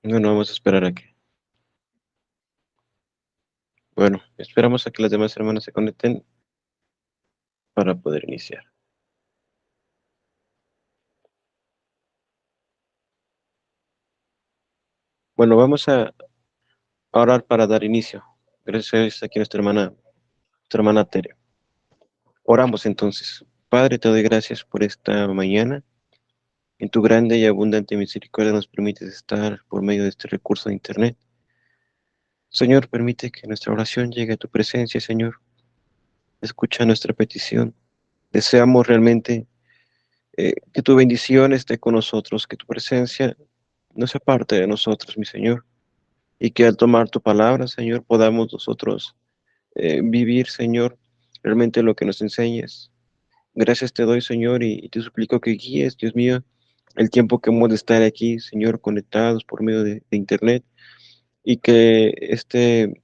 No, vamos a esperar a que. Bueno, esperamos a que las demás hermanas se conecten para poder iniciar. Bueno, vamos a orar para dar inicio. Gracias aquí a nuestra hermana Tere. Oramos entonces. Padre, te doy gracias por esta mañana. En tu grande y abundante misericordia nos permites estar por medio de este recurso de Internet. Señor, permite que nuestra oración llegue a tu presencia, Señor. Escucha nuestra petición. Deseamos realmente que tu bendición esté con nosotros, que tu presencia no se aparte de nosotros, mi Señor, y que al tomar tu palabra, Señor, podamos nosotros vivir, Señor, realmente lo que nos enseñes. Gracias te doy, Señor, y te suplico que guíes, Dios mío, el tiempo que hemos de estar aquí, Señor, conectados por medio de Internet, y que este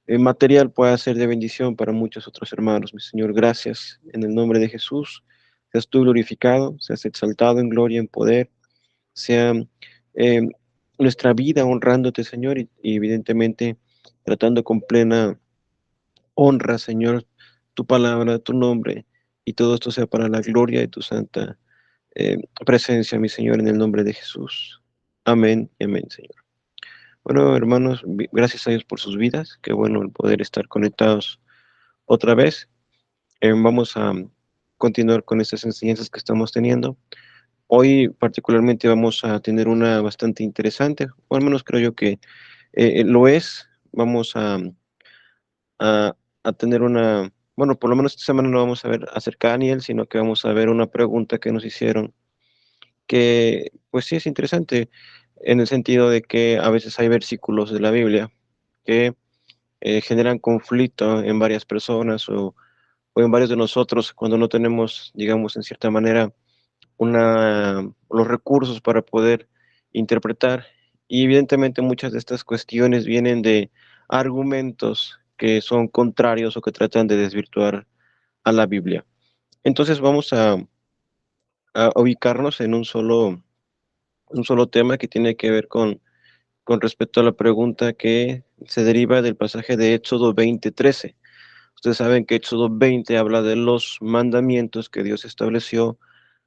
material pueda ser de bendición para muchos otros hermanos. Mi Señor, gracias. En el nombre de Jesús, seas tú glorificado, seas exaltado en gloria, en poder, sea eh, nuestra vida honrándote, Señor, y evidentemente tratando con plena honra, Señor, tu palabra, tu nombre, y todo esto sea para la gloria de tu santa presencia, mi Señor, en el nombre de Jesús. Amén y amén, Señor. Bueno, hermanos, gracias a Dios por sus vidas. Qué bueno el poder estar conectados otra vez. Vamos a continuar con estas enseñanzas que estamos teniendo. Hoy particularmente vamos a tener una bastante interesante, o al menos creo yo que lo es. Vamos a tener una, bueno, por lo menos esta semana no vamos a ver acerca de Daniel, sino que vamos a ver una pregunta que nos hicieron, que pues sí es interesante en el sentido de que a veces hay versículos de la Biblia que generan conflicto en varias personas o en varios de nosotros cuando no tenemos, digamos, en cierta manera, los recursos para poder interpretar. Y evidentemente muchas de estas cuestiones vienen de argumentos que son contrarios o que tratan de desvirtuar a la Biblia. Entonces vamos a ubicarnos en un solo tema que tiene que ver con respecto a la pregunta que se deriva del pasaje de Éxodo 20:13. Ustedes saben que Éxodo 20 habla de los mandamientos que Dios estableció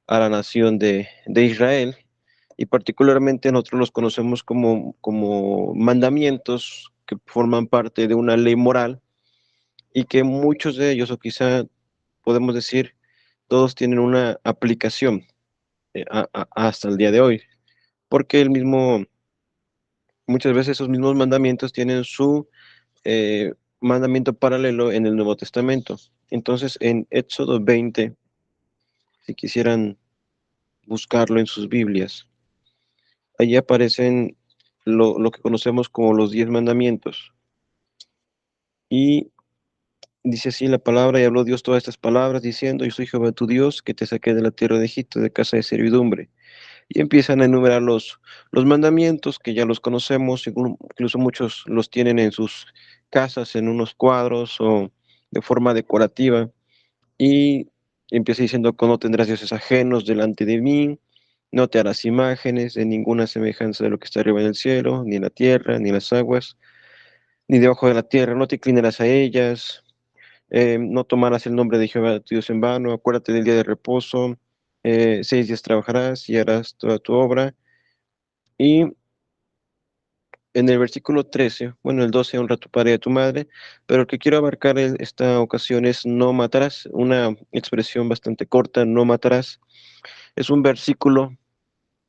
a la nación de Israel, y particularmente nosotros los conocemos como mandamientos que forman parte de una ley moral, y que muchos de ellos, o quizá podemos decir, todos tienen una aplicación hasta el día de hoy, porque muchas veces esos mismos mandamientos tienen su eh, mandamiento paralelo en el Nuevo Testamento. Entonces, en Éxodo 20, si quisieran buscarlo en sus Biblias, allí aparecen lo que conocemos como los 10 mandamientos. Y dice así la palabra: y habló Dios todas estas palabras, diciendo: yo soy Jehová tu Dios, que te saqué de la tierra de Egipto, de casa de servidumbre. Y empiezan a enumerar los mandamientos que ya los conocemos, incluso muchos los tienen en sus casas, en unos cuadros o de forma decorativa. Y empieza diciendo: no tendrás dioses ajenos delante de mí, no te harás imágenes de ninguna semejanza de lo que está arriba en el cielo, ni en la tierra, ni en las aguas, ni debajo de la tierra, no te inclinarás a ellas, no tomarás el nombre de Jehová tu Dios en vano, acuérdate del día de reposo, 6 días trabajarás y harás toda tu obra. Y en el versículo 13, bueno, el 12, honra a tu padre y a tu madre, pero el que quiero abarcar en esta ocasión es no matarás, una expresión bastante corta: no matarás. Es un versículo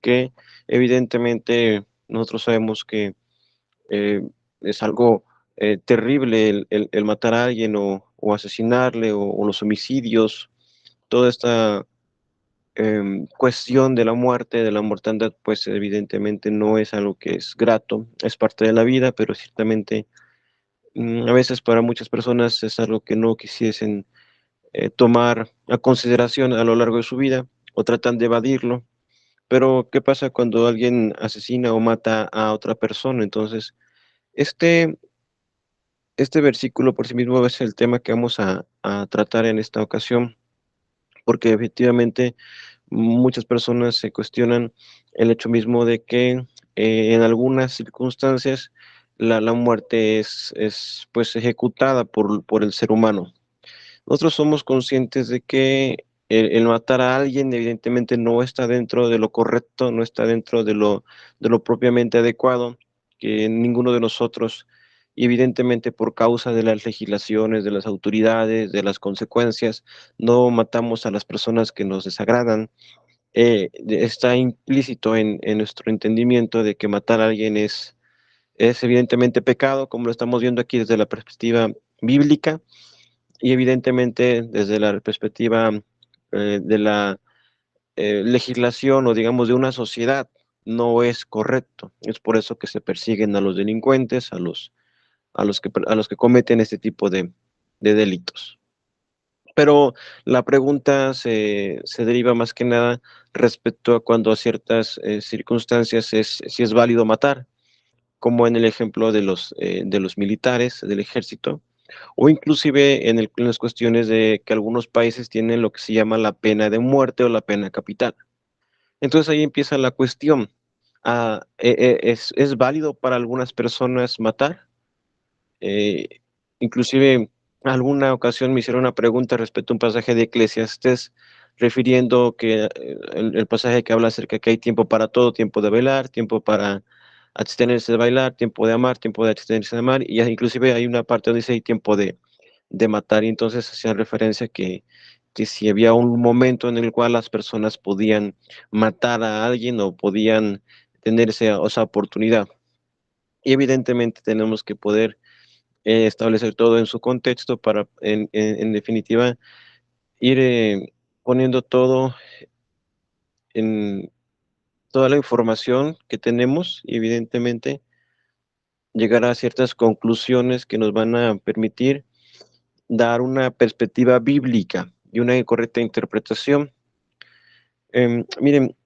que evidentemente nosotros sabemos que eh, es algo terrible el matar a alguien o asesinarle o los homicidios, toda esta cuestión de la muerte, de la mortandad, pues evidentemente no es algo que es grato, es parte de la vida, pero ciertamente a veces para muchas personas es algo que no quisiesen tomar a consideración a lo largo de su vida, o tratan de evadirlo. Pero, ¿qué pasa cuando alguien asesina o mata a otra persona? Entonces, este, este versículo por sí mismo es el tema que vamos a tratar en esta ocasión, porque efectivamente muchas personas se cuestionan el hecho mismo de que en algunas circunstancias la muerte es pues ejecutada por el ser humano. Nosotros somos conscientes de que el matar a alguien evidentemente no está dentro de lo correcto, no está dentro de lo propiamente adecuado, que ninguno de nosotros, y evidentemente por causa de las legislaciones, de las autoridades, de las consecuencias, no matamos a las personas que nos desagradan. Está implícito en nuestro entendimiento de que matar a alguien es evidentemente pecado, como lo estamos viendo aquí desde la perspectiva bíblica y evidentemente desde la perspectiva de la legislación o digamos de una sociedad no es correcto. Es por eso que se persiguen a los delincuentes, a los que cometen este tipo de delitos. Pero la pregunta se deriva más que nada respecto a cuando a ciertas circunstancias si es válido matar, como en el ejemplo de los militares, del ejército, o inclusive en las cuestiones de que algunos países tienen lo que se llama la pena de muerte o la pena capital. Entonces ahí empieza la cuestión. ¿Es válido para algunas personas matar? Eh, Inclusive alguna ocasión me hicieron una pregunta respecto a un pasaje de Eclesiastés, refiriendo que el pasaje que habla acerca de que hay tiempo para todo, tiempo de bailar, tiempo para abstenerse de bailar, tiempo de amar, tiempo de abstenerse de amar, y inclusive hay una parte donde dice hay tiempo de matar, y entonces hacía referencia que si había un momento en el cual las personas podían matar a alguien o podían tener esa oportunidad. Y evidentemente tenemos que poder establecer todo en su contexto para, en definitiva, ir poniendo todo en toda la información que tenemos y evidentemente llegar a ciertas conclusiones que nos van a permitir dar una perspectiva bíblica y una correcta interpretación. Miren,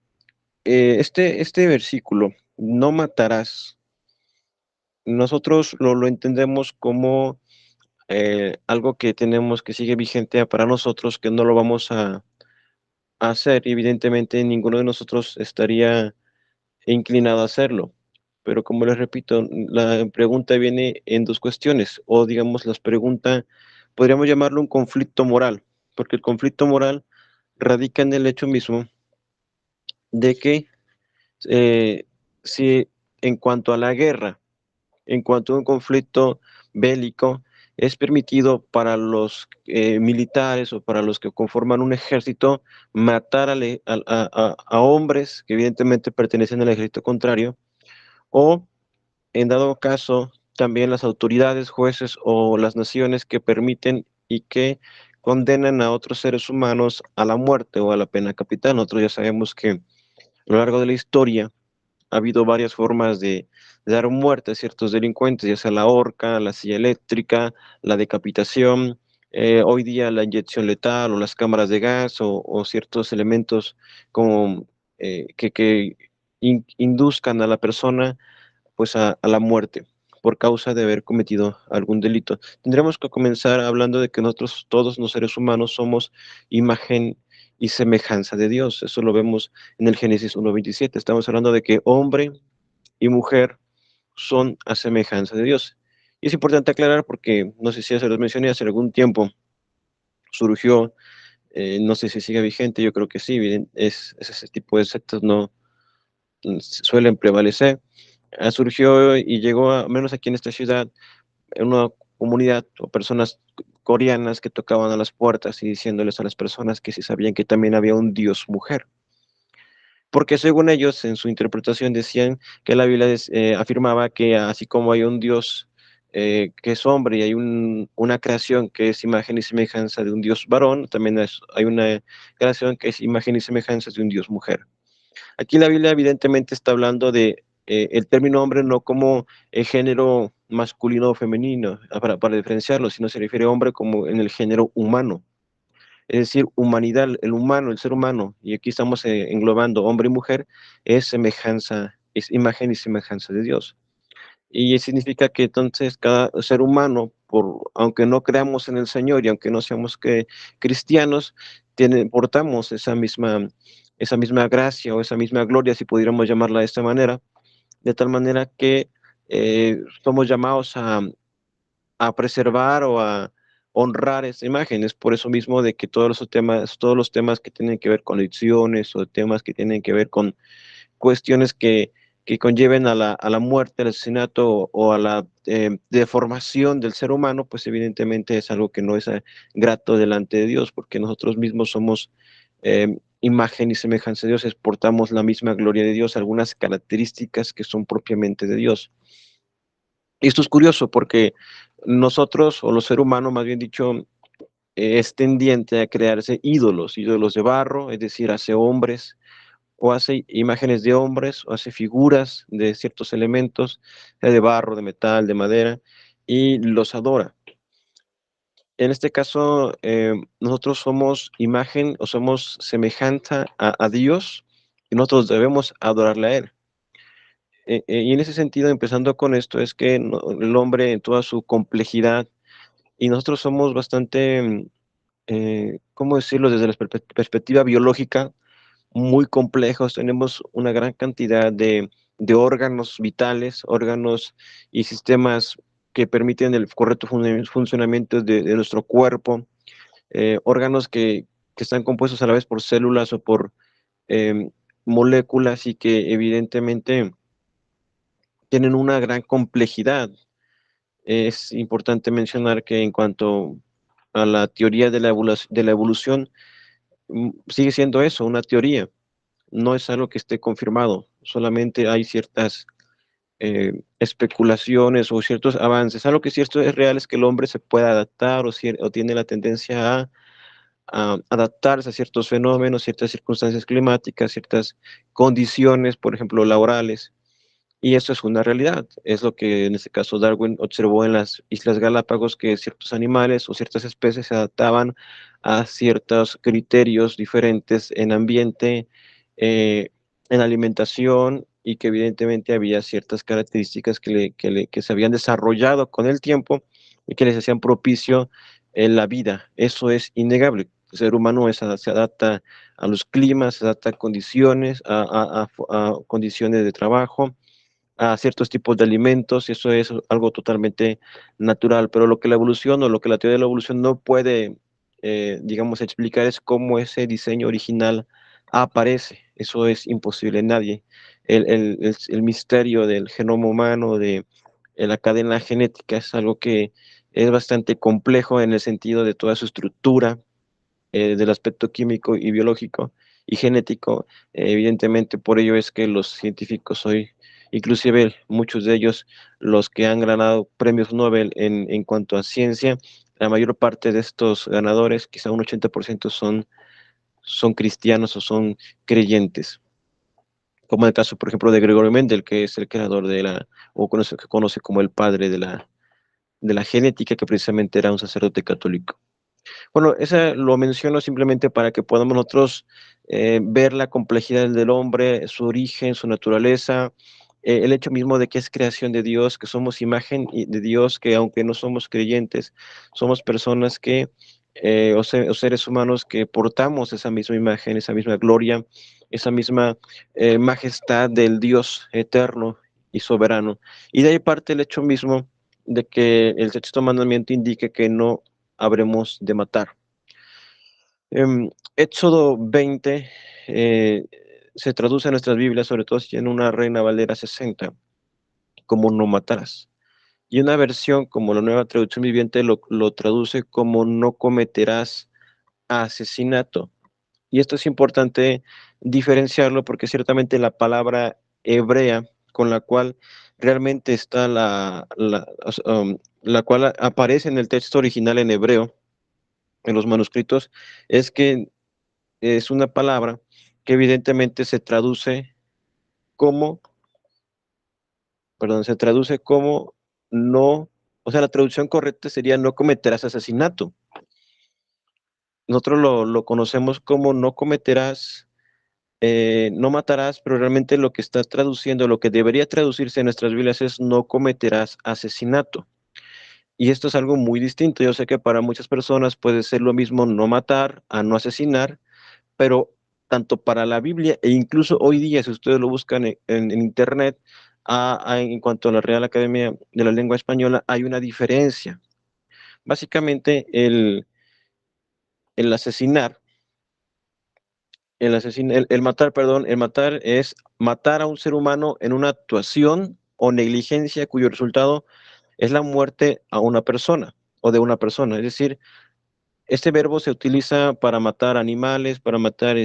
este versículo, no matarás, nosotros lo entendemos como algo que tenemos que sigue vigente para nosotros, que no lo vamos a hacer. Evidentemente, ninguno de nosotros estaría inclinado a hacerlo. Pero como les repito, la pregunta viene en dos cuestiones, o digamos, las preguntas, podríamos llamarlo un conflicto moral, porque el conflicto moral radica en el hecho mismo de que si en cuanto a la guerra, en cuanto a un conflicto bélico, es permitido para los militares o para los que conforman un ejército matar a hombres que evidentemente pertenecen al ejército contrario, o en dado caso también las autoridades, jueces o las naciones que permiten y que condenan a otros seres humanos a la muerte o a la pena capital. Nosotros ya sabemos que a lo largo de la historia ha habido varias formas de dar muerte a ciertos delincuentes, ya sea la horca, la silla eléctrica, la decapitación, hoy día la inyección letal o las cámaras de gas o ciertos elementos como que induzcan a la persona pues a la muerte por causa de haber cometido algún delito. Tendremos que comenzar hablando de que nosotros, todos los seres humanos, somos imagen y semejanza de Dios. Eso lo vemos en el Génesis 1:27. Estamos hablando de que hombre y mujer son a semejanza de Dios. Y es importante aclarar porque, no sé si ya se los mencioné, hace algún tiempo surgió, no sé si sigue vigente, yo creo que sí, es ese tipo de sectas no suelen prevalecer. Surgió y llegó, a menos aquí en esta ciudad, en una comunidad o personas coreanas que tocaban a las puertas y diciéndoles a las personas que si sabían que también había un Dios mujer. Porque según ellos, en su interpretación, decían que la Biblia afirmaba que así como hay un Dios que es hombre y hay una creación que es imagen y semejanza de un Dios varón, también hay una creación que es imagen y semejanza de un Dios mujer. Aquí la Biblia evidentemente está hablando de el término hombre no como el género masculino o femenino, para diferenciarlo, sino se refiere a hombre como en el género humano, es decir, humanidad, el humano, el ser humano, y aquí estamos englobando hombre y mujer, es semejanza, es imagen y semejanza de Dios. Y significa que entonces cada ser humano, aunque no creamos en el Señor y aunque no seamos cristianos, portamos esa misma gracia o esa misma gloria, si pudiéramos llamarla de esta manera, de tal manera que somos llamados a preservar o a honrar esa imagen. Es por eso mismo de que todos los temas que tienen que ver con adicciones o temas que tienen que ver con cuestiones que conlleven a la muerte, al asesinato o a la deformación del ser humano, pues evidentemente es algo que no es grato delante de Dios, porque nosotros mismos somos imagen y semejanza de Dios, exportamos la misma gloria de Dios, algunas características que son propiamente de Dios. Y esto es curioso porque nosotros, o los seres humanos, más bien dicho, es tendiente a crearse ídolos, ídolos de barro, es decir, hace hombres, o hace imágenes de hombres, o hace figuras de ciertos elementos, sea de barro, de metal, de madera, y los adora. En este caso, nosotros somos imagen o somos semejanza a Dios, y nosotros debemos adorarle a Él. Y en ese sentido, empezando con esto, es que el hombre en toda su complejidad, y nosotros somos bastante, ¿cómo decirlo? Desde la perspectiva biológica, muy complejos, tenemos una gran cantidad de órganos vitales, órganos y sistemas que permiten el correcto funcionamiento de nuestro cuerpo, órganos que están compuestos a la vez por células o por eh, moléculas y que evidentemente tienen una gran complejidad. Es importante mencionar que en cuanto a la teoría de la evolución, sigue siendo eso, una teoría, no es algo que esté confirmado, solamente hay ciertas especulaciones o ciertos avances. Algo que es cierto es real es que el hombre se puede adaptar o tiene la tendencia a adaptarse a ciertos fenómenos, ciertas circunstancias climáticas, ciertas condiciones, por ejemplo, laborales. Y eso es una realidad. Es lo que en este caso Darwin observó en las Islas Galápagos, que ciertos animales o ciertas especies se adaptaban a ciertos criterios diferentes en ambiente, eh, en alimentación, y que evidentemente había ciertas características que se habían desarrollado con el tiempo y que les hacían propicio la vida. Eso es innegable. El ser humano se adapta a los climas, se adapta a condiciones, a condiciones de trabajo, a ciertos tipos de alimentos, y eso es algo totalmente natural, pero lo que la evolución o lo que la teoría de la evolución no puede, digamos, explicar es cómo ese diseño original aparece. Eso es imposible. Nadie. El misterio del genoma humano, de la cadena genética, es algo que es bastante complejo en el sentido de toda su estructura, del aspecto químico y biológico y genético. Evidentemente, por ello es que los científicos hoy, inclusive muchos de ellos, los que han ganado premios Nobel en cuanto a ciencia, la mayor parte de estos ganadores, quizá un 80% son cristianos o son creyentes, como en el caso, por ejemplo, de Gregorio Mendel, que es el creador o que conoce como el padre de la genética, que precisamente era un sacerdote católico. Bueno, ese lo menciono simplemente para que podamos nosotros ver la complejidad del hombre, su origen, su naturaleza, el hecho mismo de que es creación de Dios, que somos imagen de Dios, que aunque no somos creyentes, somos personas o seres humanos que portamos esa misma imagen, esa misma gloria, esa misma majestad del Dios eterno y soberano. Y de ahí parte el hecho mismo de que el sexto mandamiento indique que no habremos de matar. Éxodo 20 eh, se traduce en nuestras Biblias, sobre todo si en una Reina Valera 60, como no matarás. Y una versión como la Nueva Traducción Viviente lo traduce como no cometerás asesinato. Y esto es importante diferenciarlo porque ciertamente la palabra hebrea con la cual realmente está la cual aparece en el texto original en hebreo, en los manuscritos, es que es una palabra que evidentemente como, se traduce como no, o sea, la traducción correcta sería no cometerás asesinato. Nosotros lo conocemos como no cometerás, no matarás, pero realmente lo que está traduciendo, lo que debería traducirse en nuestras Biblias es no cometerás asesinato. Y esto es algo muy distinto. Yo sé que para muchas personas puede ser lo mismo no matar a no asesinar, pero tanto para la Biblia e incluso hoy día, si ustedes lo buscan en internet, En cuanto a la Real Academia de la Lengua Española, hay una diferencia. Básicamente, el asesinar, el matar, perdón, el matar es matar a un ser humano en una actuación o negligencia cuyo resultado es la muerte a una persona o de una persona. Es decir, este verbo se utiliza para matar animales, para matar,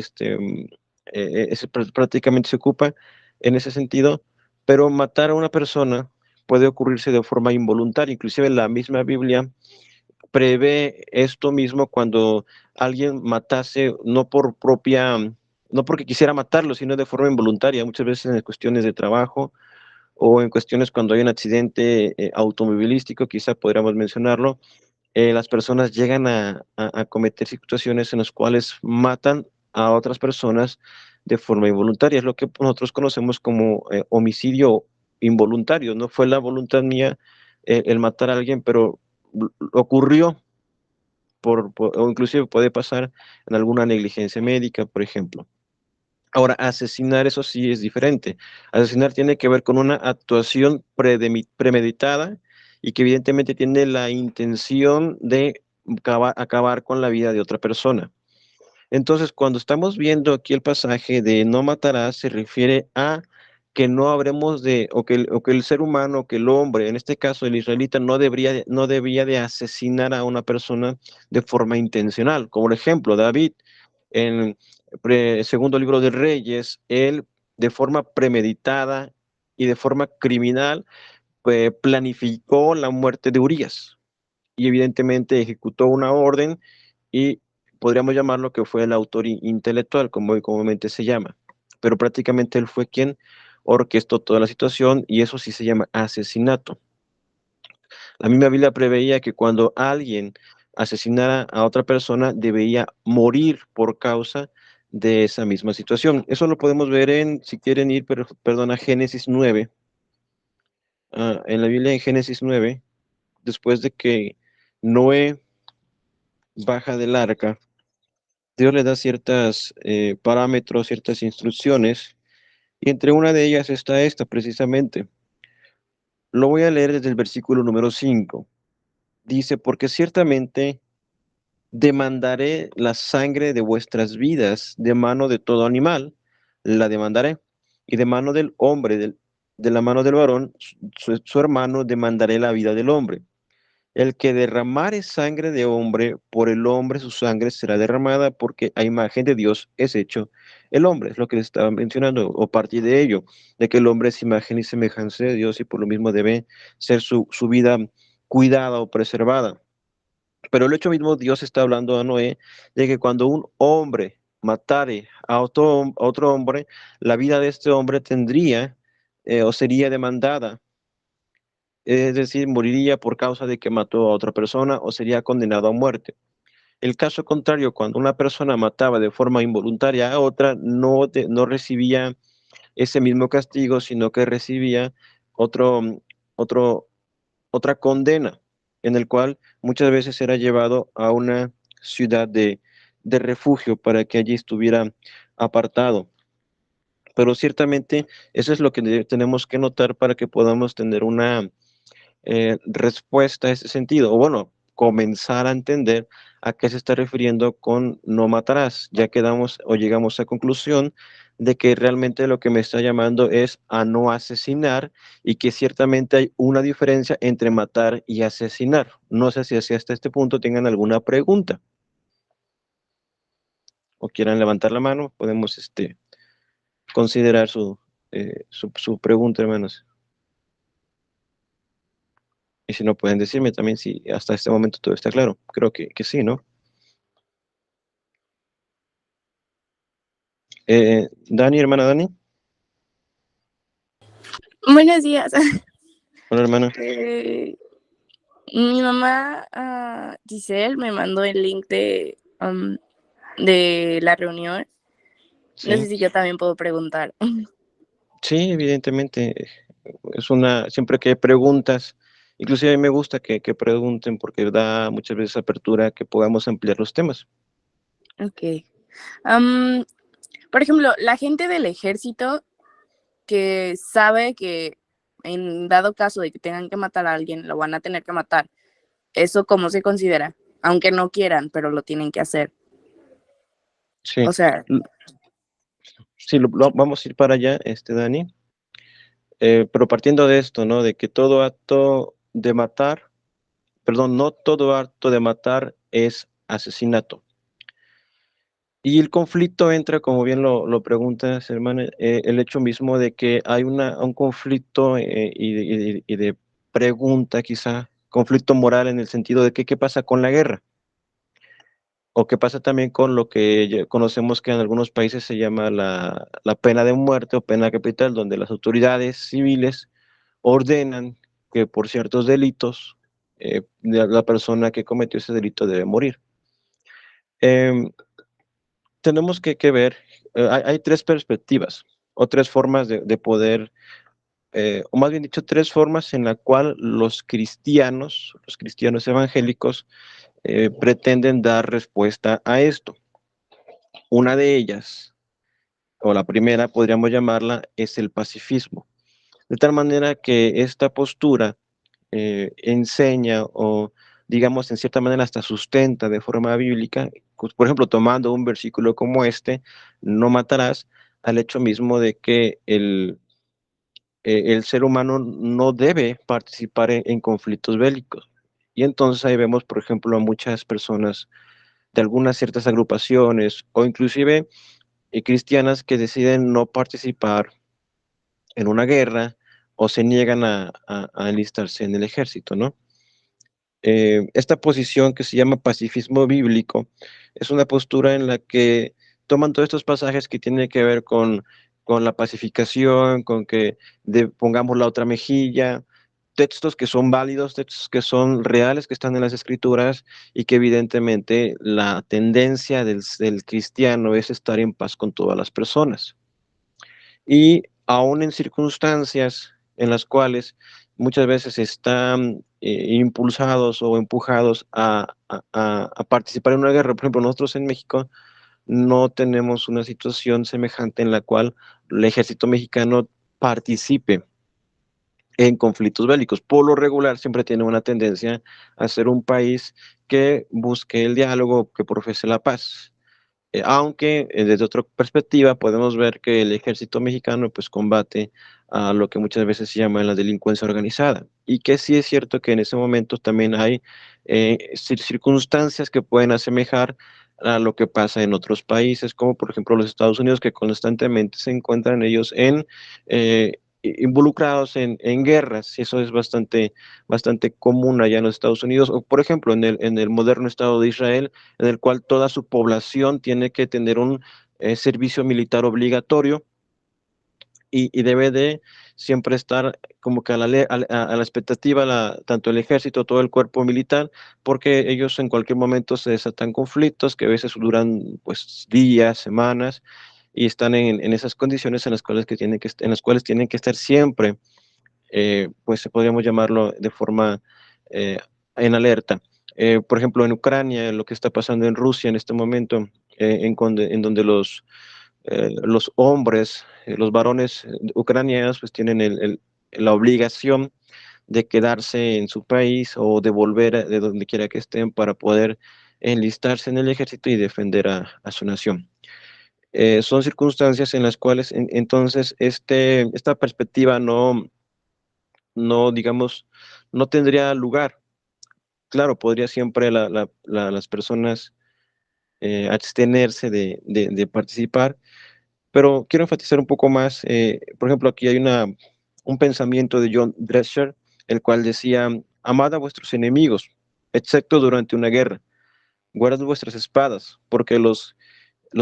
prácticamente se ocupa en ese sentido, pero matar a una persona puede ocurrirse de forma involuntaria. Inclusive la misma Biblia prevé esto mismo cuando alguien matase no por propia, no porque quisiera matarlo, sino de forma involuntaria, muchas veces en cuestiones de trabajo o en cuestiones cuando hay un accidente automovilístico, quizá podríamos mencionarlo. Las personas llegan a cometer situaciones en las cuales matan a otras personas de forma involuntaria. Es lo que nosotros conocemos como homicidio involuntario. No fue la voluntad mía el matar a alguien, pero ocurrió o inclusive puede pasar en alguna negligencia médica, por ejemplo. Ahora, asesinar, eso sí es diferente. Asesinar tiene que ver con una actuación premeditada y que evidentemente tiene la intención de acabar con la vida de otra persona. Entonces, cuando estamos viendo aquí el pasaje de no matarás, se refiere a que no habremos de, o que el ser humano, que el hombre, en este caso el israelita, no debía de asesinar a una persona de forma intencional. Como por ejemplo, David, en el segundo libro de Reyes, él de forma premeditada y de forma criminal, planificó la muerte de Urías y evidentemente ejecutó una orden y podríamos llamarlo que fue el autor intelectual, como hoy comúnmente se llama. Pero prácticamente él fue quien orquestó toda la situación y eso sí se llama asesinato. La misma Biblia preveía que cuando alguien asesinara a otra persona debía morir por causa de esa misma situación. Eso lo podemos ver si quieren ir, perdón, a Génesis 9. En la Biblia en Génesis 9, después de que Noé baja del arca, Dios le da ciertas parámetros, ciertas instrucciones, y entre una de ellas está esta precisamente. Lo voy a leer desde el versículo número 5. Dice, porque ciertamente demandaré la sangre de vuestras vidas de mano de todo animal, la demandaré, y de mano del hombre, de la mano del varón, su hermano, demandaré la vida del hombre. El que derramare sangre de hombre, por el hombre su sangre será derramada, porque a imagen de Dios es hecho el hombre. Es lo que les estaba mencionando, o partir de ello, de que el hombre es imagen y semejanza de Dios y por lo mismo debe ser su vida cuidada o preservada. Pero el hecho mismo, Dios está hablando a Noé de que cuando un hombre matare a otro hombre, la vida de este hombre tendría o sería demandada, es decir, moriría por causa de que mató a otra persona o sería condenado a muerte. El caso contrario, cuando una persona mataba de forma involuntaria a otra, no recibía ese mismo castigo, sino que recibía otro, otro, otra condena, en el cual muchas veces era llevado a una ciudad de refugio para que allí estuviera apartado. Pero ciertamente eso es lo que tenemos que notar para que podamos tener una respuesta a ese sentido, o bueno, comenzar a entender a qué se está refiriendo con no matarás. Ya quedamos o llegamos a conclusión de que realmente lo que me está llamando es a no asesinar y que ciertamente hay una diferencia entre matar y asesinar. No sé si hasta este punto tengan alguna pregunta o quieran levantar la mano, podemos considerar su pregunta, hermanos. Y si no, pueden decirme también si hasta este momento todo está claro. Creo que sí, ¿no? Dani, hermana Dani. Buenos días. Hola, hermana. Mi mamá, Giselle, me mandó el link de la reunión. No sé Sí, si yo también puedo preguntar. sí, evidentemente. Siempre que hay preguntas, inclusive a mí me gusta que pregunten porque da muchas veces apertura a que podamos ampliar los temas. Ok. Por ejemplo, la gente del ejército que sabe que en dado caso de que tengan que matar a alguien, lo van a tener que matar. ¿Eso cómo se considera? Aunque no quieran, pero lo tienen que hacer. Sí, O sea, sí, vamos a ir para allá, Dani. Pero partiendo de esto, ¿no? De que todo acto de matar, perdón, no todo acto de matar es asesinato. Y el conflicto entra, como bien lo preguntas, hermana, el hecho mismo de que hay un conflicto y de pregunta quizá, conflicto moral en el sentido de que qué pasa con la guerra, o qué pasa también con lo que conocemos que en algunos países se llama la pena de muerte o pena capital, donde las autoridades civiles ordenan que por ciertos delitos la persona que cometió ese delito debe morir. Eh, Tenemos que ver, hay tres perspectivas o tres formas de poder, o más bien dicho, tres formas en la cual los cristianos evangélicos, pretenden dar respuesta a esto. Una de ellas, o la primera podríamos llamarla, es el pacifismo. De tal manera que esta postura enseña o digamos en cierta manera hasta sustenta de forma bíblica, pues, por ejemplo, tomando un versículo como este, no matarás, al hecho mismo de que el ser humano no debe participar en conflictos bélicos. Y entonces ahí vemos, por ejemplo, a muchas personas de algunas ciertas agrupaciones o inclusive cristianas que deciden no participar en una guerra o se niegan a alistarse en el ejército, ¿no? Esta posición que se llama pacifismo bíblico es una postura en la que toman todos estos pasajes que tienen que ver con la pacificación, con que pongamos la otra mejilla, textos que son válidos, textos que son reales, que están en las escrituras y que evidentemente la tendencia del cristiano es estar en paz con todas las personas. Y aún en circunstancias en las cuales muchas veces están impulsados o empujados a participar en una guerra. Por ejemplo, nosotros en México no tenemos una situación semejante en la cual el ejército mexicano participe en conflictos bélicos. Por lo regular siempre tiene una tendencia a ser un país que busque el diálogo, que profese la paz. Aunque desde otra perspectiva podemos ver que el ejército mexicano pues combate a lo que muchas veces se llama la delincuencia organizada y que sí es cierto que en ese momento también hay circunstancias que pueden asemejar a lo que pasa en otros países, como por ejemplo los Estados Unidos, que constantemente se encuentran ellos involucrados en guerras, y eso es bastante común allá en los Estados Unidos, o por ejemplo en el moderno Estado de Israel, en el cual toda su población tiene que tener un servicio militar obligatorio y debe de siempre estar como que a la expectativa, tanto el ejército, todo el cuerpo militar, porque ellos en cualquier momento se desatan conflictos que a veces duran pues días, semanas, y están en esas condiciones en las cuales tienen que estar siempre, pues podríamos llamarlo de forma eh, en alerta. Por ejemplo, en Ucrania, lo que está pasando en Rusia en este momento, en donde los hombres, los varones ucranianos, pues tienen la obligación de quedarse en su país o de volver de donde quiera que estén para poder enlistarse en el ejército y defender a su nación. Son circunstancias en las cuales entonces esta perspectiva no, digamos, no tendría lugar. Claro, podría siempre las personas abstenerse de participar, pero quiero enfatizar un poco más. Por ejemplo, aquí hay un pensamiento de John Drescher, el cual decía: amad a vuestros enemigos, excepto durante una guerra, guardad vuestras espadas, porque los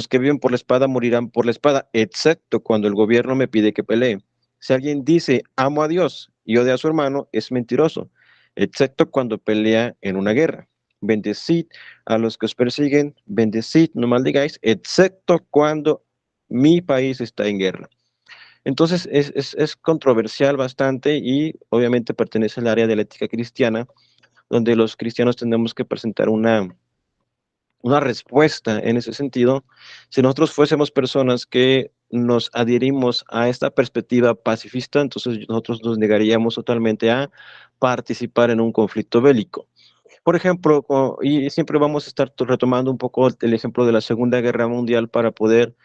que viven por la espada morirán por la espada, excepto cuando el gobierno me pide que pelee. Si alguien dice amo a Dios y odia a su hermano, es mentiroso, excepto cuando pelea en una guerra. Bendecid a los que os persiguen, bendecid, no maldigáis, excepto cuando mi país está en guerra. Entonces es controversial bastante y obviamente pertenece al área de la ética cristiana, donde los cristianos tenemos que presentar una respuesta en ese sentido, si nosotros fuésemos personas que nos adherimos a esta perspectiva pacifista, entonces nosotros nos negaríamos totalmente a participar en un conflicto bélico. Por ejemplo, y siempre vamos a estar retomando un poco el ejemplo de la Segunda Guerra Mundial para poder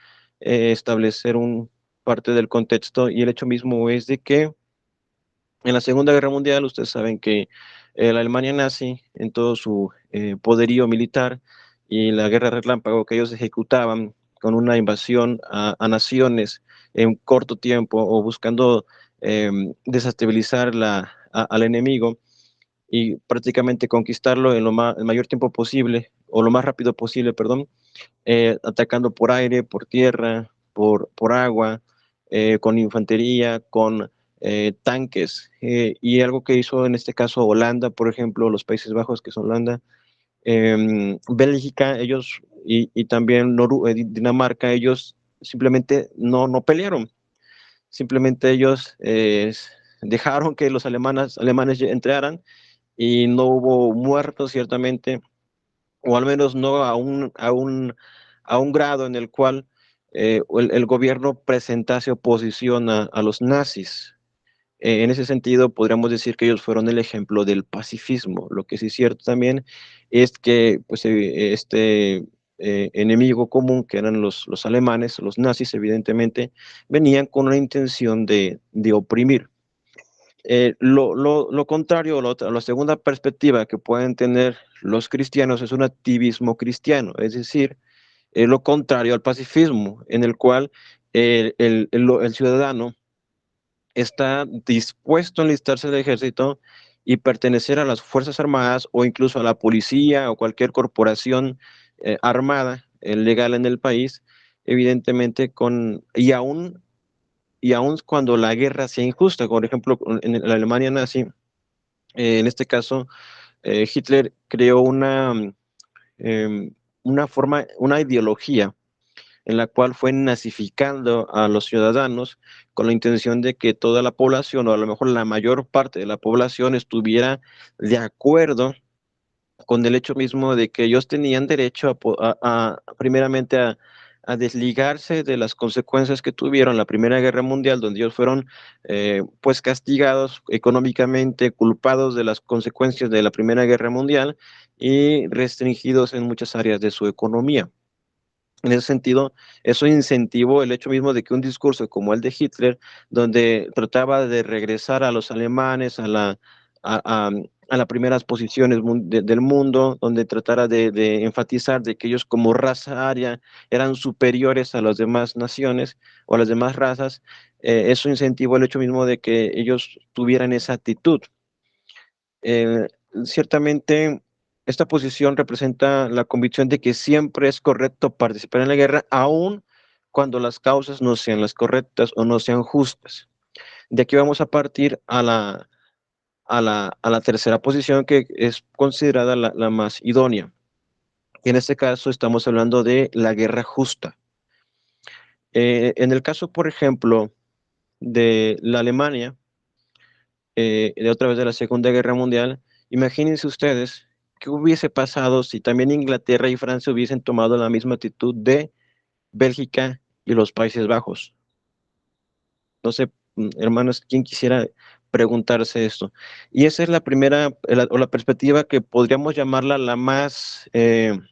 establecer un parte del contexto, y el hecho mismo es de que en la Segunda Guerra Mundial ustedes saben que la Alemania nazi, en todo su poderío militar y la guerra relámpago que ellos ejecutaban con una invasión a naciones en corto tiempo o buscando desestabilizar al enemigo y prácticamente conquistarlo en el mayor tiempo posible, o lo más rápido posible, perdón, atacando por aire, por tierra, por agua, con infantería, con tanques. Y algo que hizo en este caso Holanda, por ejemplo, los Países Bajos, que es Holanda, Bélgica, ellos y también Dinamarca, ellos simplemente no pelearon. Simplemente ellos dejaron que los alemanes entraran y no hubo muertos, ciertamente, o al menos no a un grado en el cual el gobierno presentase oposición a los nazis. En ese sentido, podríamos decir que ellos fueron el ejemplo del pacifismo. Lo que sí es cierto también es que pues, este enemigo común, que eran los alemanes, los nazis, evidentemente, venían con una intención de oprimir. Lo contrario, la segunda perspectiva que pueden tener los cristianos es un activismo cristiano, es decir, lo contrario al pacifismo, en el cual el ciudadano está dispuesto a enlistarse al ejército y pertenecer a las Fuerzas Armadas o incluso a la policía o cualquier corporación armada legal en el país, evidentemente y aún cuando la guerra sea injusta. Por ejemplo, en la Alemania nazi, en este caso, Hitler creó eh, una ideología en la cual fue nazificando a los ciudadanos con la intención de que toda la población, o a lo mejor la mayor parte de la población, estuviera de acuerdo con el hecho mismo de que ellos tenían derecho primeramente a desligarse de las consecuencias que tuvieron la Primera Guerra Mundial, donde ellos fueron pues castigados económicamente, culpados de las consecuencias de la Primera Guerra Mundial y restringidos en muchas áreas de su economía. En ese sentido, eso incentivó el hecho mismo de que un discurso como el de Hitler, donde trataba de regresar a los alemanes a las primeras posiciones del mundo, donde tratara de enfatizar de que ellos como raza aria eran superiores a las demás naciones o a las demás razas, eso incentivó el hecho mismo de que ellos tuvieran esa actitud. Eh, Ciertamente, esta posición representa la convicción de que siempre es correcto participar en la guerra, aun cuando las causas no sean las correctas o no sean justas. De aquí vamos a partir a la tercera posición, que es considerada la más idónea. Y en este caso estamos hablando de la guerra justa. En el caso, por ejemplo, de la Alemania, de otra vez de la Segunda Guerra Mundial, imagínense ustedes qué hubiese pasado si también Inglaterra y Francia hubiesen tomado la misma actitud de Bélgica y los Países Bajos. No sé, hermanos, quién quisiera preguntarse esto. Y esa es la primera, o la perspectiva que podríamos llamarla la más, en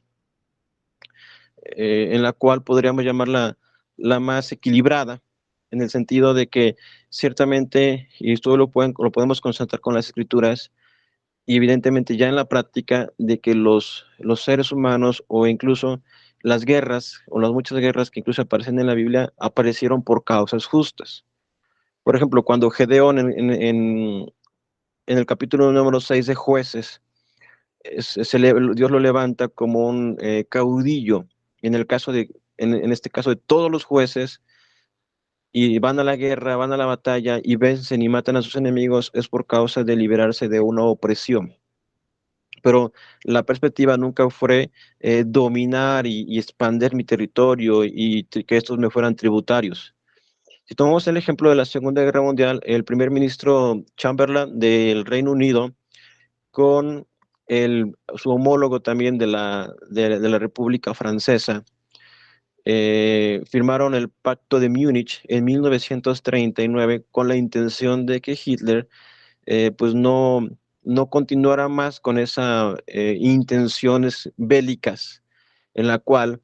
la cual podríamos llamarla la más equilibrada, en el sentido de que ciertamente, y esto lo podemos constatar con las escrituras, y evidentemente ya en la práctica, de que los seres humanos o incluso las guerras o las muchas guerras que incluso aparecen en la Biblia aparecieron por causas justas. Por ejemplo, cuando Gedeón en el capítulo número 6 de Jueces, Dios lo levanta como un caudillo, en el caso en este caso de todos los jueces, y van a la guerra, van a la batalla y vencen y matan a sus enemigos, es por causa de liberarse de una opresión. Pero la perspectiva nunca fue dominar y expandir mi territorio y que estos me fueran tributarios. Si tomamos el ejemplo de la Segunda Guerra Mundial, el primer ministro Chamberlain del Reino Unido, con su homólogo también de la República Francesa, firmaron el Pacto de Múnich en 1939 con la intención de que Hitler pues no continuara más con esas intenciones bélicas, en la cual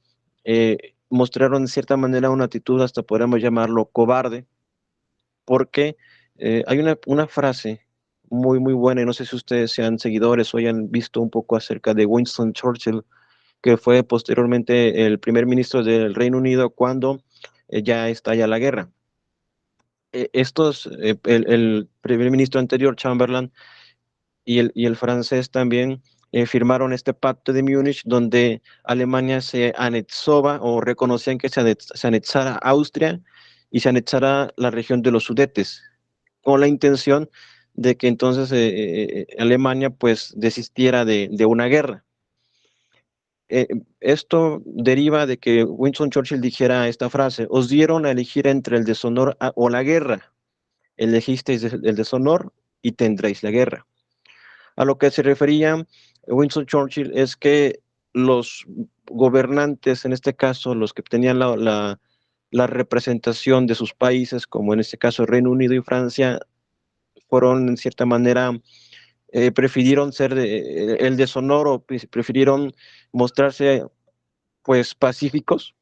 mostraron de cierta manera una actitud, hasta podríamos llamarlo cobarde, porque hay una frase muy, muy buena, y no sé si ustedes sean seguidores o hayan visto un poco acerca de Winston Churchill, que fue posteriormente el primer ministro del Reino Unido cuando ya estalla la guerra. El primer ministro anterior, Chamberlain, y el francés también firmaron este pacto de Múnich, donde Alemania se anexaba o reconocían que se anexara Austria y se anexara la región de los Sudetes, con la intención de que entonces Alemania pues desistiera de una guerra. Esto deriva de que Winston Churchill dijera esta frase: os dieron a elegir entre el deshonor o la guerra, elegisteis el deshonor y tendréis la guerra. A lo que se refería Winston Churchill es que los gobernantes, en este caso los que tenían la representación de sus países, como en este caso Reino Unido y Francia, fueron en cierta manera, prefirieron ser el deshonor, o prefirieron mostrarse pues pacíficos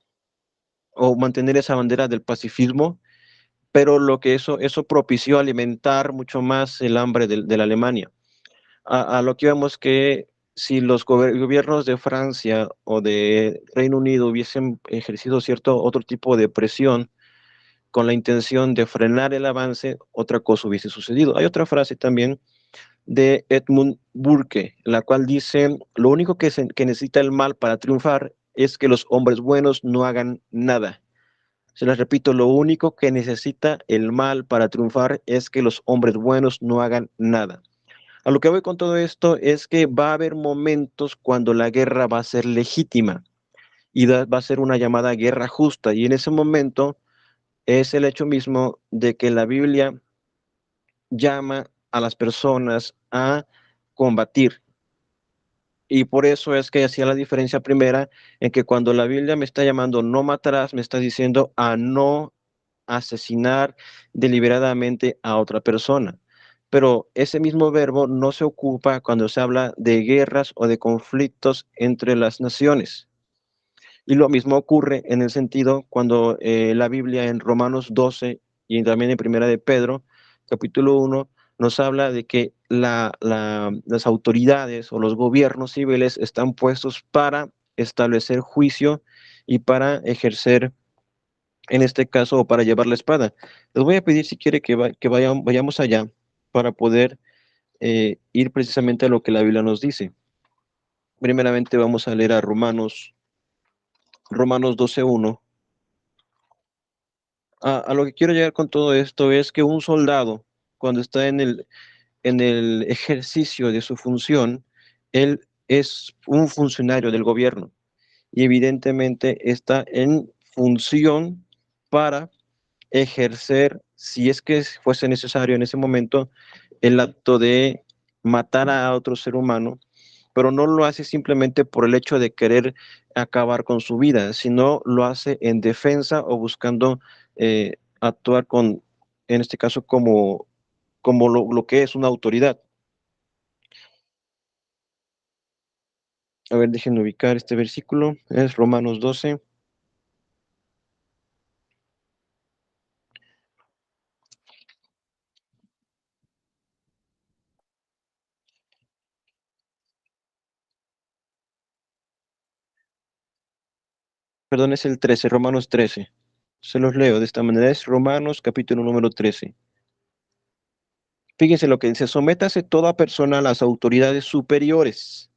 o mantener esa bandera del pacifismo, pero lo que eso propició alimentar mucho más el hambre de la Alemania. A lo que vemos que si los gobiernos de Francia o de Reino Unido hubiesen ejercido cierto otro tipo de presión con la intención de frenar el avance, otra cosa hubiese sucedido. Hay otra frase también de Edmund Burke, la cual dice: lo único que necesita el mal para triunfar es que los hombres buenos no hagan nada. Se les repito, lo único que necesita el mal para triunfar es que los hombres buenos no hagan nada. A lo que voy con todo esto es que va a haber momentos cuando la guerra va a ser legítima y va a ser una llamada guerra justa, y en ese momento es el hecho mismo de que la Biblia llama a las personas a combatir. Y por eso es que hacía la diferencia primera, en que cuando la Biblia me está llamando no matarás, me está diciendo a no asesinar deliberadamente a otra persona. Pero ese mismo verbo no se ocupa cuando se habla de guerras o de conflictos entre las naciones. Y lo mismo ocurre en el sentido cuando la Biblia en Romanos 12 y también en Primera de Pedro, capítulo 1, nos habla de que las autoridades o los gobiernos civiles están puestos para establecer juicio y para ejercer, en este caso, o para llevar la espada. Les voy a pedir, si quiere, que vayamos allá para poder ir precisamente a lo que la Biblia nos dice. Primeramente vamos a leer a Romanos 12:1. A lo que quiero llegar con todo esto es que un soldado, cuando está en el ejercicio de su función, él es un funcionario del gobierno y evidentemente está en función para ejercer, si es que fuese necesario en ese momento, el acto de matar a otro ser humano, pero no lo hace simplemente por el hecho de querer acabar con su vida, sino lo hace en defensa o buscando actuar en este caso, como lo que es una autoridad. A ver, déjenme ubicar este versículo, es Romanos 12. Perdón, es el 13, Romanos 13. Se los leo de esta manera, es Romanos capítulo número 13. Fíjense lo que dice: sométase toda persona a las autoridades superiores,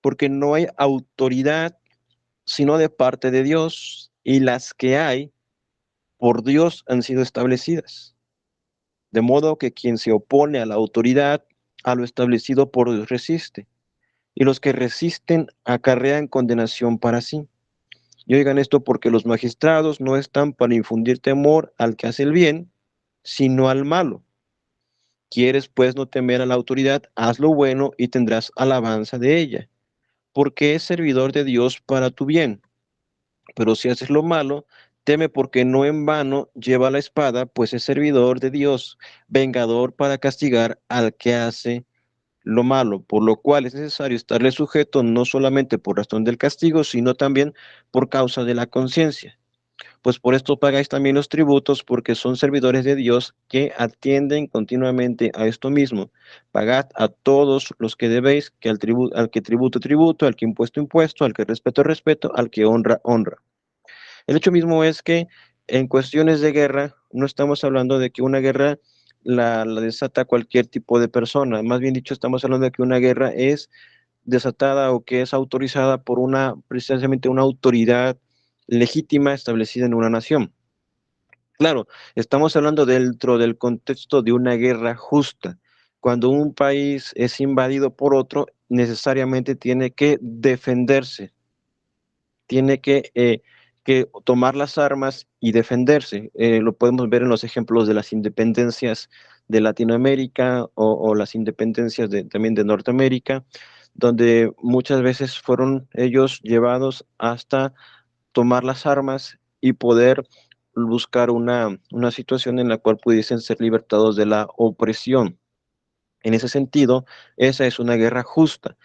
porque no hay autoridad sino de parte de Dios, y las que hay por Dios han sido establecidas. De modo que quien se opone a la autoridad, a lo establecido por Dios resiste, y los que resisten acarrean condenación para sí. Y oigan esto: porque los magistrados no están para infundir temor al que hace el bien, sino al malo. ¿Quieres pues no temer a la autoridad? Haz lo bueno y tendrás alabanza de ella, porque es servidor de Dios para tu bien. Pero si haces lo malo, teme porque no en vano lleva la espada, pues es servidor de Dios, vengador para castigar al que hace lo malo, por lo cual es necesario estarle sujeto no solamente por razón del castigo, sino también por causa de la conciencia. Pues por esto pagáis también los tributos, porque son servidores de Dios que atienden continuamente a esto mismo. Pagad a todos los que debéis, que al que tributo, tributo, al que impuesto, impuesto, al que respeto, respeto, al que honra, honra. El hecho mismo es que en cuestiones de guerra no estamos hablando de que una guerra la desata cualquier tipo de persona. Más bien dicho, estamos hablando de que una guerra es desatada o que es autorizada por precisamente una autoridad legítima establecida en una nación. Claro, estamos hablando dentro del contexto de una guerra justa. Cuando un país es invadido por otro, necesariamente tiene que defenderse, tiene que tomar las armas y defenderse. Lo podemos ver en los ejemplos de las independencias de Latinoamérica o las independencias también de Norteamérica, donde muchas veces fueron ellos llevados hasta tomar las armas y poder buscar una situación en la cual pudiesen ser libertados de la opresión. En ese sentido, esa es una guerra justa.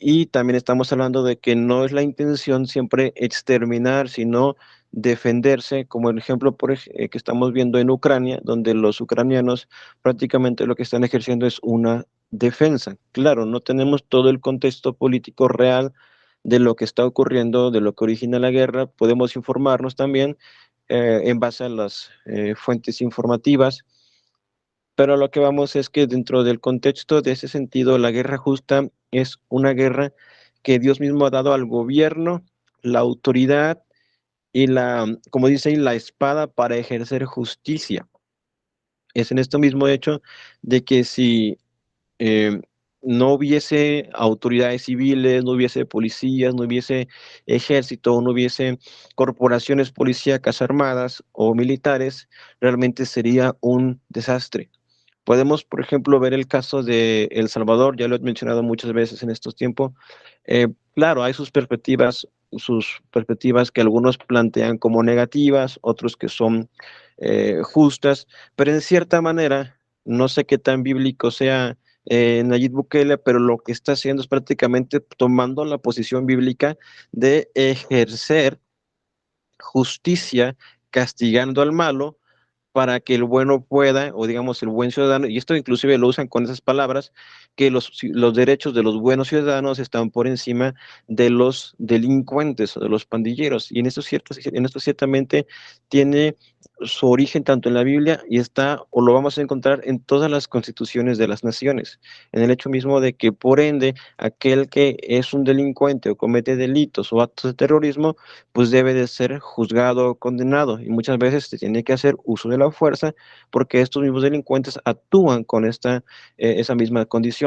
Y también estamos hablando de que no es la intención siempre exterminar, sino defenderse, como el ejemplo que estamos viendo en Ucrania, donde los ucranianos prácticamente lo que están ejerciendo es una defensa. Claro, no tenemos todo el contexto político real de lo que está ocurriendo, de lo que origina la guerra. Podemos informarnos también en base a las fuentes informativas, pero lo que vamos es que dentro del contexto de ese sentido, la guerra justa es una guerra que Dios mismo ha dado al gobierno, la autoridad y como dice ahí, la espada para ejercer justicia. Es en esto mismo hecho de que si eh, no hubiese autoridades civiles, no hubiese policías, no hubiese ejército, no hubiese corporaciones policíacas armadas o militares, realmente sería un desastre. Podemos, por ejemplo, ver el caso de El Salvador, ya lo he mencionado muchas veces en estos tiempos. Claro, hay sus perspectivas que algunos plantean como negativas, otros que son justas, pero en cierta manera, no sé qué tan bíblico sea Nayib Bukele, pero lo que está haciendo es prácticamente tomando la posición bíblica de ejercer justicia castigando al malo para que el bueno pueda, o digamos el buen ciudadano, y esto inclusive lo usan con esas palabras, que los derechos de los buenos ciudadanos están por encima de los delincuentes o de los pandilleros. Y en esto ciertamente tiene su origen tanto en la Biblia y está, o lo vamos a encontrar en todas las constituciones de las naciones, en el hecho mismo de que por ende aquel que es un delincuente o comete delitos o actos de terrorismo, pues debe de ser juzgado o condenado. Y muchas veces se tiene que hacer uso de la fuerza porque estos mismos delincuentes actúan con esa misma condición.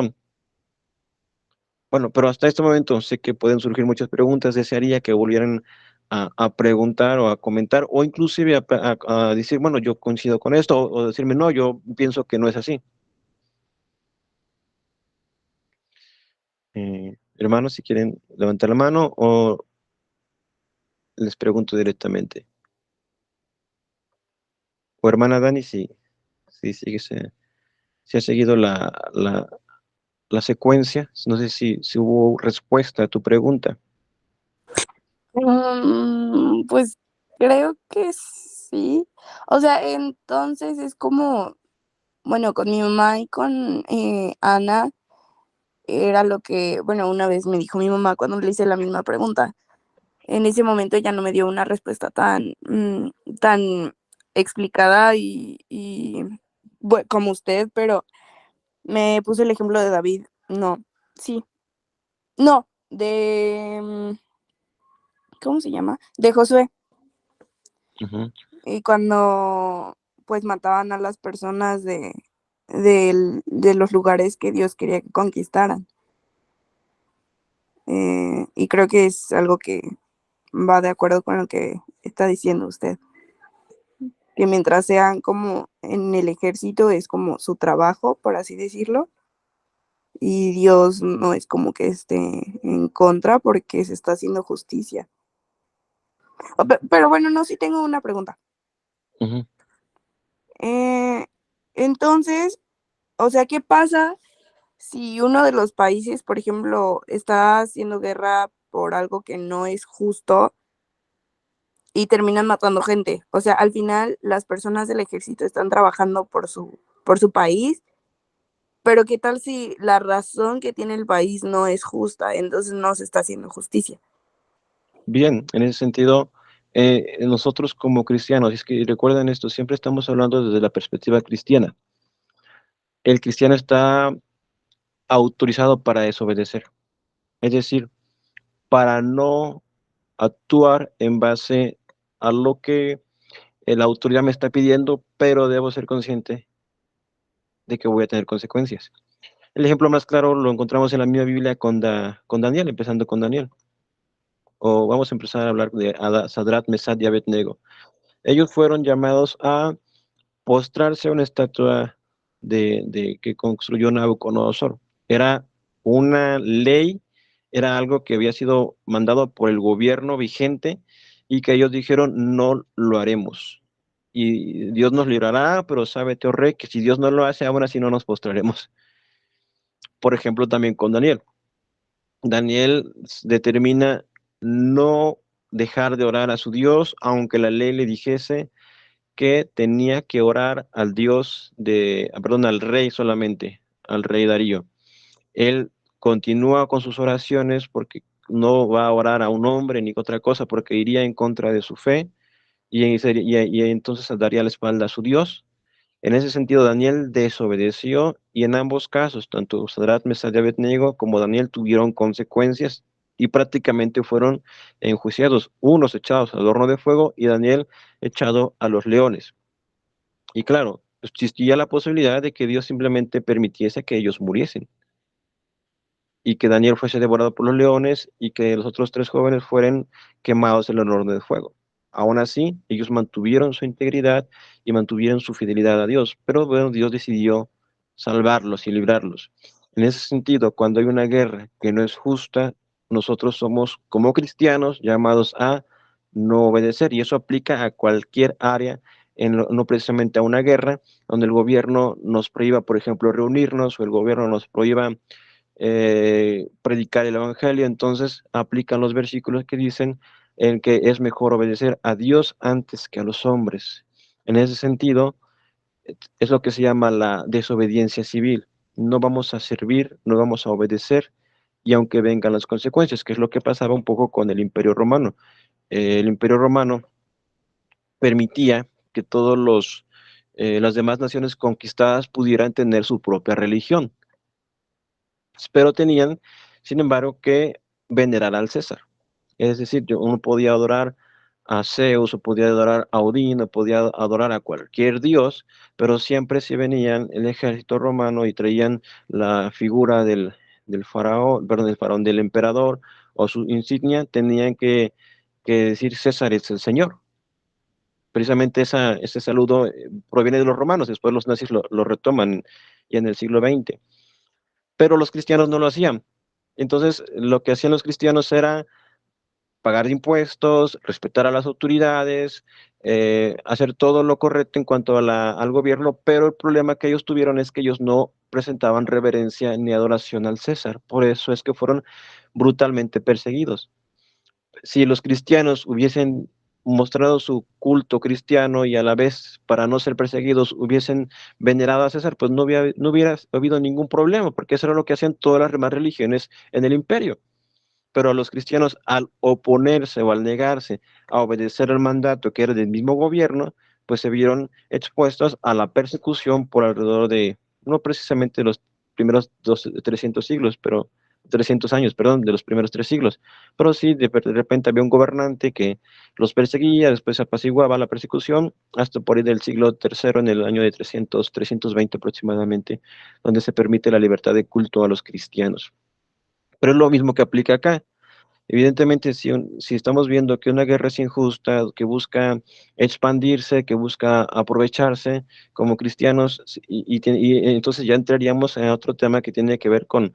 Bueno, pero hasta este momento sé que pueden surgir muchas preguntas. Desearía que volvieran a preguntar o a comentar o inclusive a decir, bueno, yo coincido con esto o decirme, no, yo pienso que no es así. Hermanos, si quieren levantar la mano o les pregunto directamente. O hermana Dani, si ha seguido la secuencia. No sé si hubo respuesta a tu pregunta. Pues creo que sí. O sea, entonces es como, bueno, con mi mamá y con Ana era lo que, bueno, una vez me dijo mi mamá cuando le hice la misma pregunta. En ese momento ella no me dio una respuesta tan explicada como usted, pero me puso el ejemplo de David. No, sí, no, ¿cómo se llama? De Josué. Ujú. Y cuando pues mataban a las personas de los lugares que Dios quería que conquistaran. Y creo que es algo que va de acuerdo con lo que está diciendo usted. que mientras sean como en el ejército es como su trabajo, por así decirlo, y Dios no es como que esté en contra porque se está haciendo justicia. Pero bueno, no, sí tengo una pregunta. Ujú. Eh, entonces, o sea, ¿qué pasa si uno de los países, por ejemplo, está haciendo guerra por algo que no es justo y terminan matando gente? O sea, al final las personas del ejército están trabajando por su país, pero ¿qué tal si la razón que tiene el país no es justa? Entonces no se está haciendo justicia. Bien, en ese sentido, nosotros como cristianos, es que recuerden esto, siempre estamos hablando desde la perspectiva cristiana. El cristiano está autorizado para desobedecer, es decir, para no actuar en base a lo que la autoridad me está pidiendo, pero debo ser consciente de que voy a tener consecuencias. El ejemplo más claro lo encontramos en la misma Biblia con Daniel, empezando con Daniel. O vamos a empezar a hablar de Sadrat, Mesad y Abednego. Ellos fueron llamados a postrarse a una estatua de que construyó Nabucodonosor. Era una ley, era algo que había sido mandado por el gobierno vigente y que ellos dijeron no lo haremos. Y Dios nos librará, pero sábete, oh rey, que si Dios no lo hace, aún así no nos postraremos. Por ejemplo, también con Daniel. Daniel determina no dejar de orar a su Dios, aunque la ley le dijese que tenía que orar al Dios perdón, al rey solamente, al rey Darío. Él continúa con sus oraciones porque no va a orar a un hombre ni otra cosa porque iría en contra de su fe y entonces daría la espalda a su Dios. En ese sentido, Daniel desobedeció y en ambos casos, tanto Sadrat, Mesad y Abednego como Daniel tuvieron consecuencias y prácticamente fueron enjuiciados, unos echados al horno de fuego y Daniel echado a los leones. Y claro, existía la posibilidad de que Dios simplemente permitiese que ellos muriesen y que Daniel fuese devorado por los leones y que los otros tres jóvenes fueran quemados en el horno de fuego. Aún así, ellos mantuvieron su integridad y mantuvieron su fidelidad a Dios, pero bueno, Dios decidió salvarlos y librarlos. En ese sentido, cuando hay una guerra que no es justa, nosotros somos como cristianos llamados a no obedecer y eso aplica a cualquier área, no precisamente a una guerra, donde el gobierno nos prohíba, por ejemplo, reunirnos o el gobierno nos prohíba predicar el evangelio, entonces aplican los versículos que dicen en que es mejor obedecer a Dios antes que a los hombres. En ese sentido, es lo que se llama la desobediencia civil. No vamos a servir, no vamos a obedecer, y aunque vengan las consecuencias, que es lo que pasaba un poco con el Imperio Romano. El Imperio Romano permitía que las demás naciones conquistadas pudieran tener su propia religión, pero tenían, sin embargo, que venerar al César. Es decir, uno podía adorar a Zeus, o podía adorar a Odín, o podía adorar a cualquier dios, pero siempre si venían el ejército romano y traían la figura del faraón, perdón, del faraón, del emperador, o su insignia, tenían que decir César es el Señor. Precisamente ese saludo proviene de los romanos, después los nazis lo retoman ya en el siglo XX, pero los cristianos no lo hacían. Entonces, lo que hacían los cristianos era pagar impuestos, respetar a las autoridades, hacer todo lo correcto en cuanto al gobierno, pero el problema que ellos tuvieron es que ellos no presentaban reverencia ni adoración al César. Por eso es que fueron brutalmente perseguidos. Si los cristianos hubiesen mostrado su culto cristiano y a la vez, para no ser perseguidos, hubiesen venerado a César, pues no hubiera habido ningún problema, porque eso era lo que hacían todas las demás religiones en el imperio. Pero a los cristianos, al oponerse o al negarse a obedecer el mandato que era del mismo gobierno, pues se vieron expuestos a la persecución por alrededor de, no precisamente los primeros 300 siglos, pero 300 años, perdón, de los primeros 3 siglos, pero sí, de repente había un gobernante que los perseguía, después apaciguaba la persecución, hasta por ahí del siglo tercero, en el año de 320 aproximadamente, donde se permite la libertad de culto a los cristianos. Pero es lo mismo que aplica acá. Evidentemente, si estamos viendo que una guerra es injusta, que busca expandirse, que busca aprovecharse como cristianos, y entonces ya entraríamos en otro tema que tiene que ver con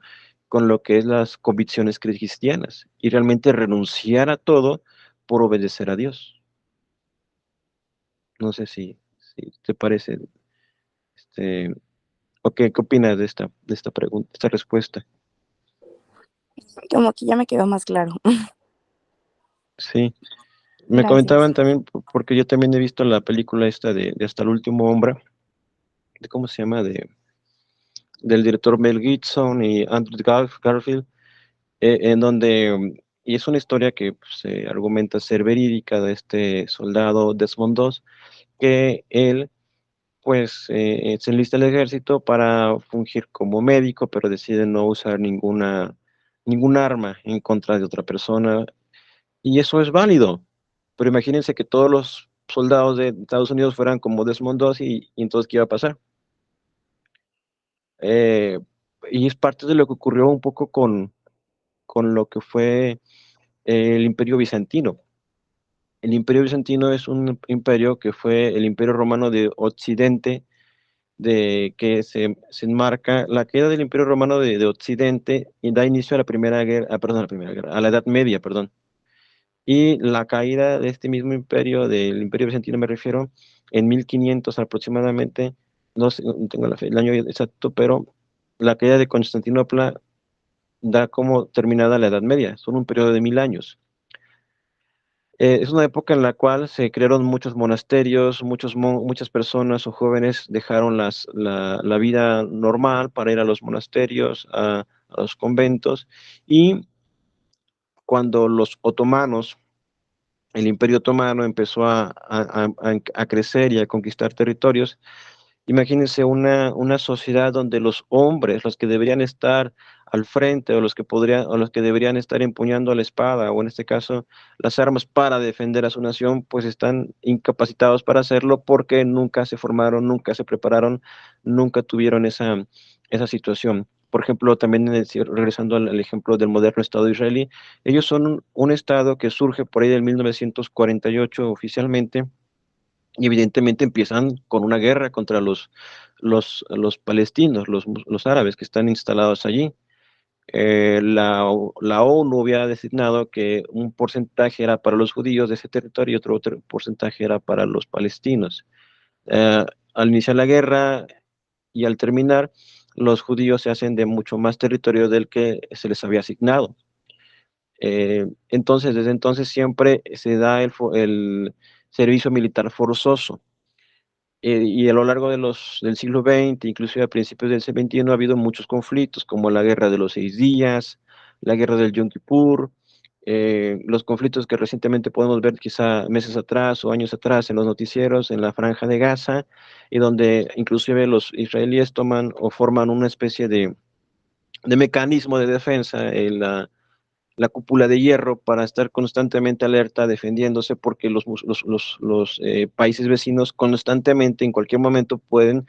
lo que es las convicciones cristianas y realmente renunciar a todo por obedecer a Dios. No sé si te parece, este, o qué opinas de esta pregunta, esta respuesta. Como que ya me quedó más claro. Sí, me Gracias. comentaban también, porque yo también he visto la película esta de Hasta el último hombre, de cómo se llama, del director Mel Gibson y Andrew Garfield, en donde, y es una historia que pues, se argumenta ser verídica de este soldado Desmond II, que él pues se enlista al ejército para fungir como médico, pero decide no usar ningún arma en contra de otra persona, y eso es válido, pero imagínense que todos los soldados de Estados Unidos fueran como Desmond II y entonces ¿qué iba a pasar? Eh, y es parte de lo que ocurrió un poco con lo que fue el Imperio Bizantino. El Imperio Bizantino es un imperio que fue el Imperio Romano de Occidente, de que se enmarca la caída del Imperio Romano de Occidente y da inicio a la Primera Guerra, perdón, a la Primera Guerra, a la Edad Media, perdón. Y la caída de este mismo imperio, del Imperio Bizantino me refiero, en 1500 aproximadamente, no sé, no tengo el año exacto, pero la caída de Constantinopla da como terminada la Edad Media, son un periodo de 1000 años. Es una época en la cual se crearon muchos monasterios, muchas personas o jóvenes dejaron la vida normal para ir a los monasterios, a los conventos, y cuando los otomanos, el Imperio Otomano empezó a crecer y a conquistar territorios. Imagínense una sociedad donde los hombres, los que deberían estar al frente o los que deberían estar empuñando la espada o en este caso las armas para defender a su nación, pues están incapacitados para hacerlo porque nunca se formaron, nunca se prepararon, nunca tuvieron esa situación. Por ejemplo, también regresando al ejemplo del moderno Estado israelí, ellos son un Estado que surge por ahí del 1948 oficialmente, y evidentemente empiezan con una guerra contra los palestinos, los árabes que están instalados allí. La ONU había designado que un porcentaje era para los judíos de ese territorio y otro porcentaje era para los palestinos. Eh, Al iniciar la guerra y al terminar, los judíos se hacen de mucho más territorio del que se les había asignado. Entonces, desde entonces siempre se da el servicio militar forzoso. Y a lo largo del siglo XX, inclusive a principios del siglo XXI, ha habido muchos conflictos, como la Guerra de los 6 Días, la Guerra del Yom Kippur, los conflictos que recientemente podemos ver quizá meses atrás o años atrás en los noticieros, en la Franja de Gaza, y donde inclusive los israelíes toman o forman una especie de mecanismo de defensa, la cúpula de hierro para estar constantemente alerta, defendiéndose, porque los países vecinos constantemente, en cualquier momento, pueden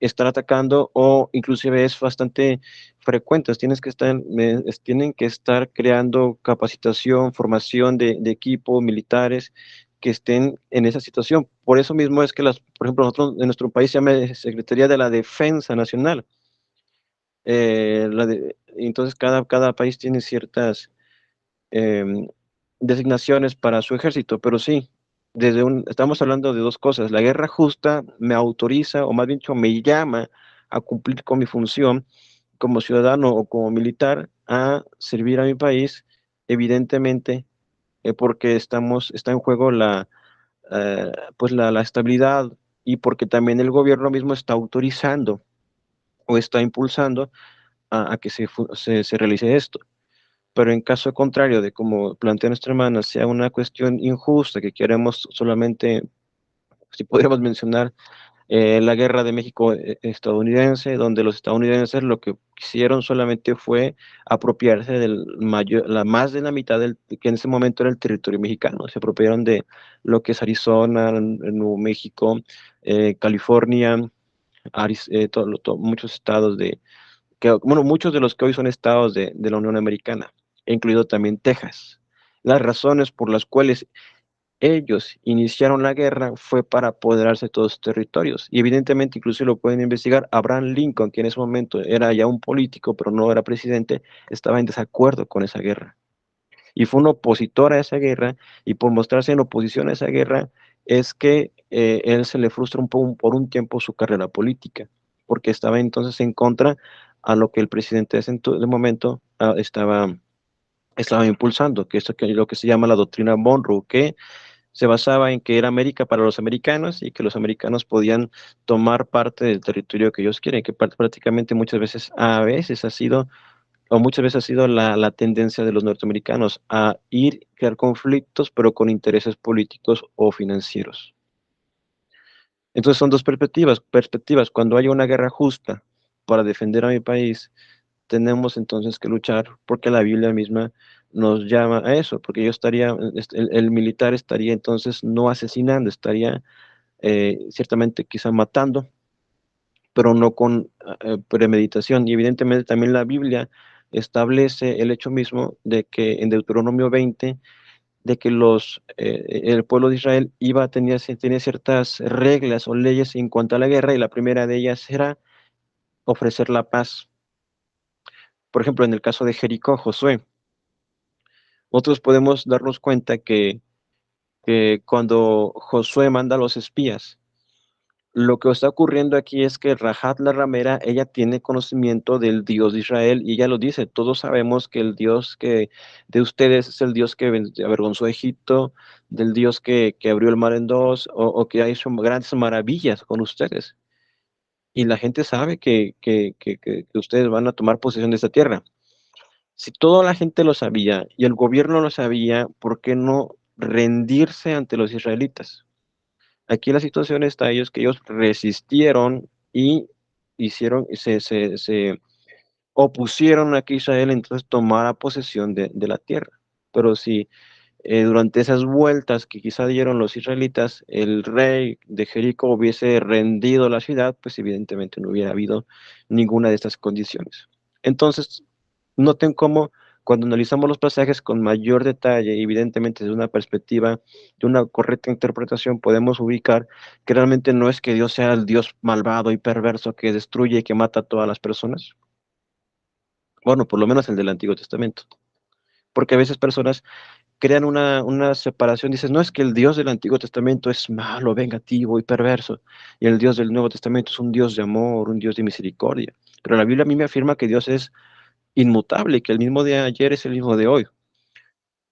estar atacando o inclusive es bastante frecuente. Tienen que estar creando capacitación, formación de equipo, militares que estén en esa situación. Por eso mismo es que, por ejemplo, nosotros en nuestro país se llama Secretaría de la Defensa Nacional. Entonces, cada país tiene ciertas eh, designaciones para su ejército, pero sí, estamos hablando de dos cosas. La guerra justa me autoriza, o más bien dicho, me llama a cumplir con mi función como ciudadano o como militar, a servir a mi país, evidentemente, porque está en juego pues la estabilidad, y porque también el gobierno mismo está autorizando o está impulsando a que se realice esto. Pero en caso contrario de como plantea nuestra hermana, sea una cuestión injusta, que queremos solamente, si podríamos mencionar, la guerra de México estadounidense, donde los estadounidenses lo que quisieron solamente fue apropiarse más de la mitad que en ese momento era el territorio mexicano. Se apropiaron de lo que es Arizona, Nuevo México, California, muchos estados bueno, muchos de los que hoy son estados de la Unión Americana. incluido también Texas. Las razones por las cuales ellos iniciaron la guerra fue para apoderarse de todos los territorios. Y evidentemente, incluso lo pueden investigar, Abraham Lincoln, que en ese momento era ya un político, pero no era presidente, estaba en desacuerdo con esa guerra. Y fue un opositor a esa guerra, y por mostrarse en oposición a esa guerra, es que él se le frustra un poco por un tiempo su carrera política, porque estaba entonces en contra a lo que el presidente de momento estaba impulsando, que es lo que se llama la doctrina Monroe, que se basaba en que era América para los americanos y que los americanos podían tomar parte del territorio que ellos quieren, que prácticamente a veces ha sido, o muchas veces ha sido la tendencia de los norteamericanos a ir, crear conflictos, pero con intereses políticos o financieros. Entonces son dos perspectivas. Cuando haya una guerra justa para defender a mi país, tenemos entonces que luchar porque la Biblia misma nos llama a eso, porque el militar estaría entonces no asesinando, estaría ciertamente quizá matando, pero no con premeditación. Y evidentemente también la Biblia establece el hecho mismo de que en Deuteronomio 20, de que el pueblo de Israel tenía ciertas reglas o leyes en cuanto a la guerra, y la primera de ellas era ofrecer la paz. Por ejemplo, en el caso de Jericó, Josué, nosotros podemos darnos cuenta que cuando Josué manda a los espías, lo que está ocurriendo aquí es que Rahat la ramera, ella tiene conocimiento del Dios de Israel, y ella lo dice: todos sabemos que el Dios de ustedes es el Dios que avergonzó a Egipto, del Dios que abrió el mar en dos, o que ha hecho grandes maravillas con ustedes. Y la gente sabe que ustedes van a tomar posesión de esta tierra. Si toda la gente lo sabía y el gobierno lo sabía, ¿por qué no rendirse ante los israelitas? Aquí la situación está que ellos resistieron y se opusieron a que Israel entonces tomara posesión de la tierra. Pero si durante esas vueltas que quizá dieron los israelitas, el rey de Jericó hubiese rendido la ciudad, pues evidentemente no hubiera habido ninguna de estas condiciones. Entonces, noten cómo cuando analizamos los pasajes con mayor detalle, evidentemente desde una perspectiva de una correcta interpretación, podemos ubicar que realmente no es que Dios sea el Dios malvado y perverso que destruye y que mata a todas las personas. Bueno, por lo menos el del Antiguo Testamento. Porque a veces personas crean una separación, dices: no, es que el Dios del Antiguo Testamento es malo, vengativo y perverso, y el Dios del Nuevo Testamento es un Dios de amor, un Dios de misericordia. Pero la Biblia a mí me afirma que Dios es inmutable, que el mismo de ayer es el mismo de hoy.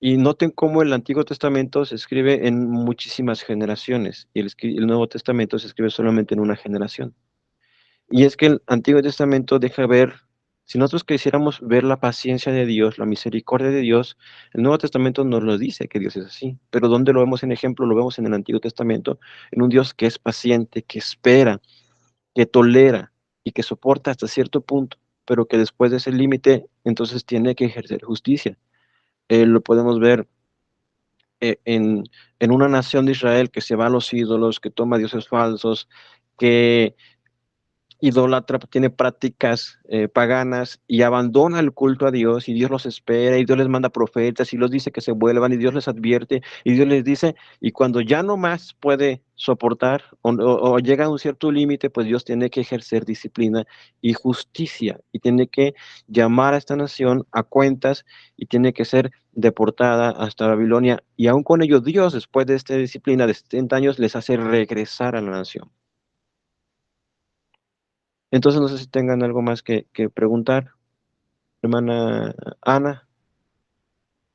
Y noten cómo el Antiguo Testamento se escribe en muchísimas generaciones, y el Nuevo Testamento se escribe solamente en una generación. Y es que el Antiguo Testamento deja ver, si nosotros quisiéramos ver la paciencia de Dios, la misericordia de Dios, el Nuevo Testamento nos lo dice que Dios es así. Pero ¿dónde lo vemos en ejemplo? Lo vemos en el Antiguo Testamento, en un Dios que es paciente, que espera, que tolera y que soporta hasta cierto punto, pero que después de ese límite, entonces tiene que ejercer justicia. Lo podemos ver eh, en, en una nación de Israel que se va a los ídolos, que toma dioses falsos, que idólatra, tiene prácticas paganas y abandona el culto a Dios, y Dios los espera y Dios les manda profetas y los dice que se vuelvan, y Dios les advierte y Dios les dice, y cuando ya no más puede soportar o llega a un cierto límite, pues Dios tiene que ejercer disciplina y justicia, y tiene que llamar a esta nación a cuentas, y tiene que ser deportada hasta Babilonia, y aún con ello Dios, después de esta disciplina de 70 años, les hace regresar a la nación. Entonces, no sé si tengan algo más que preguntar, hermana Ana.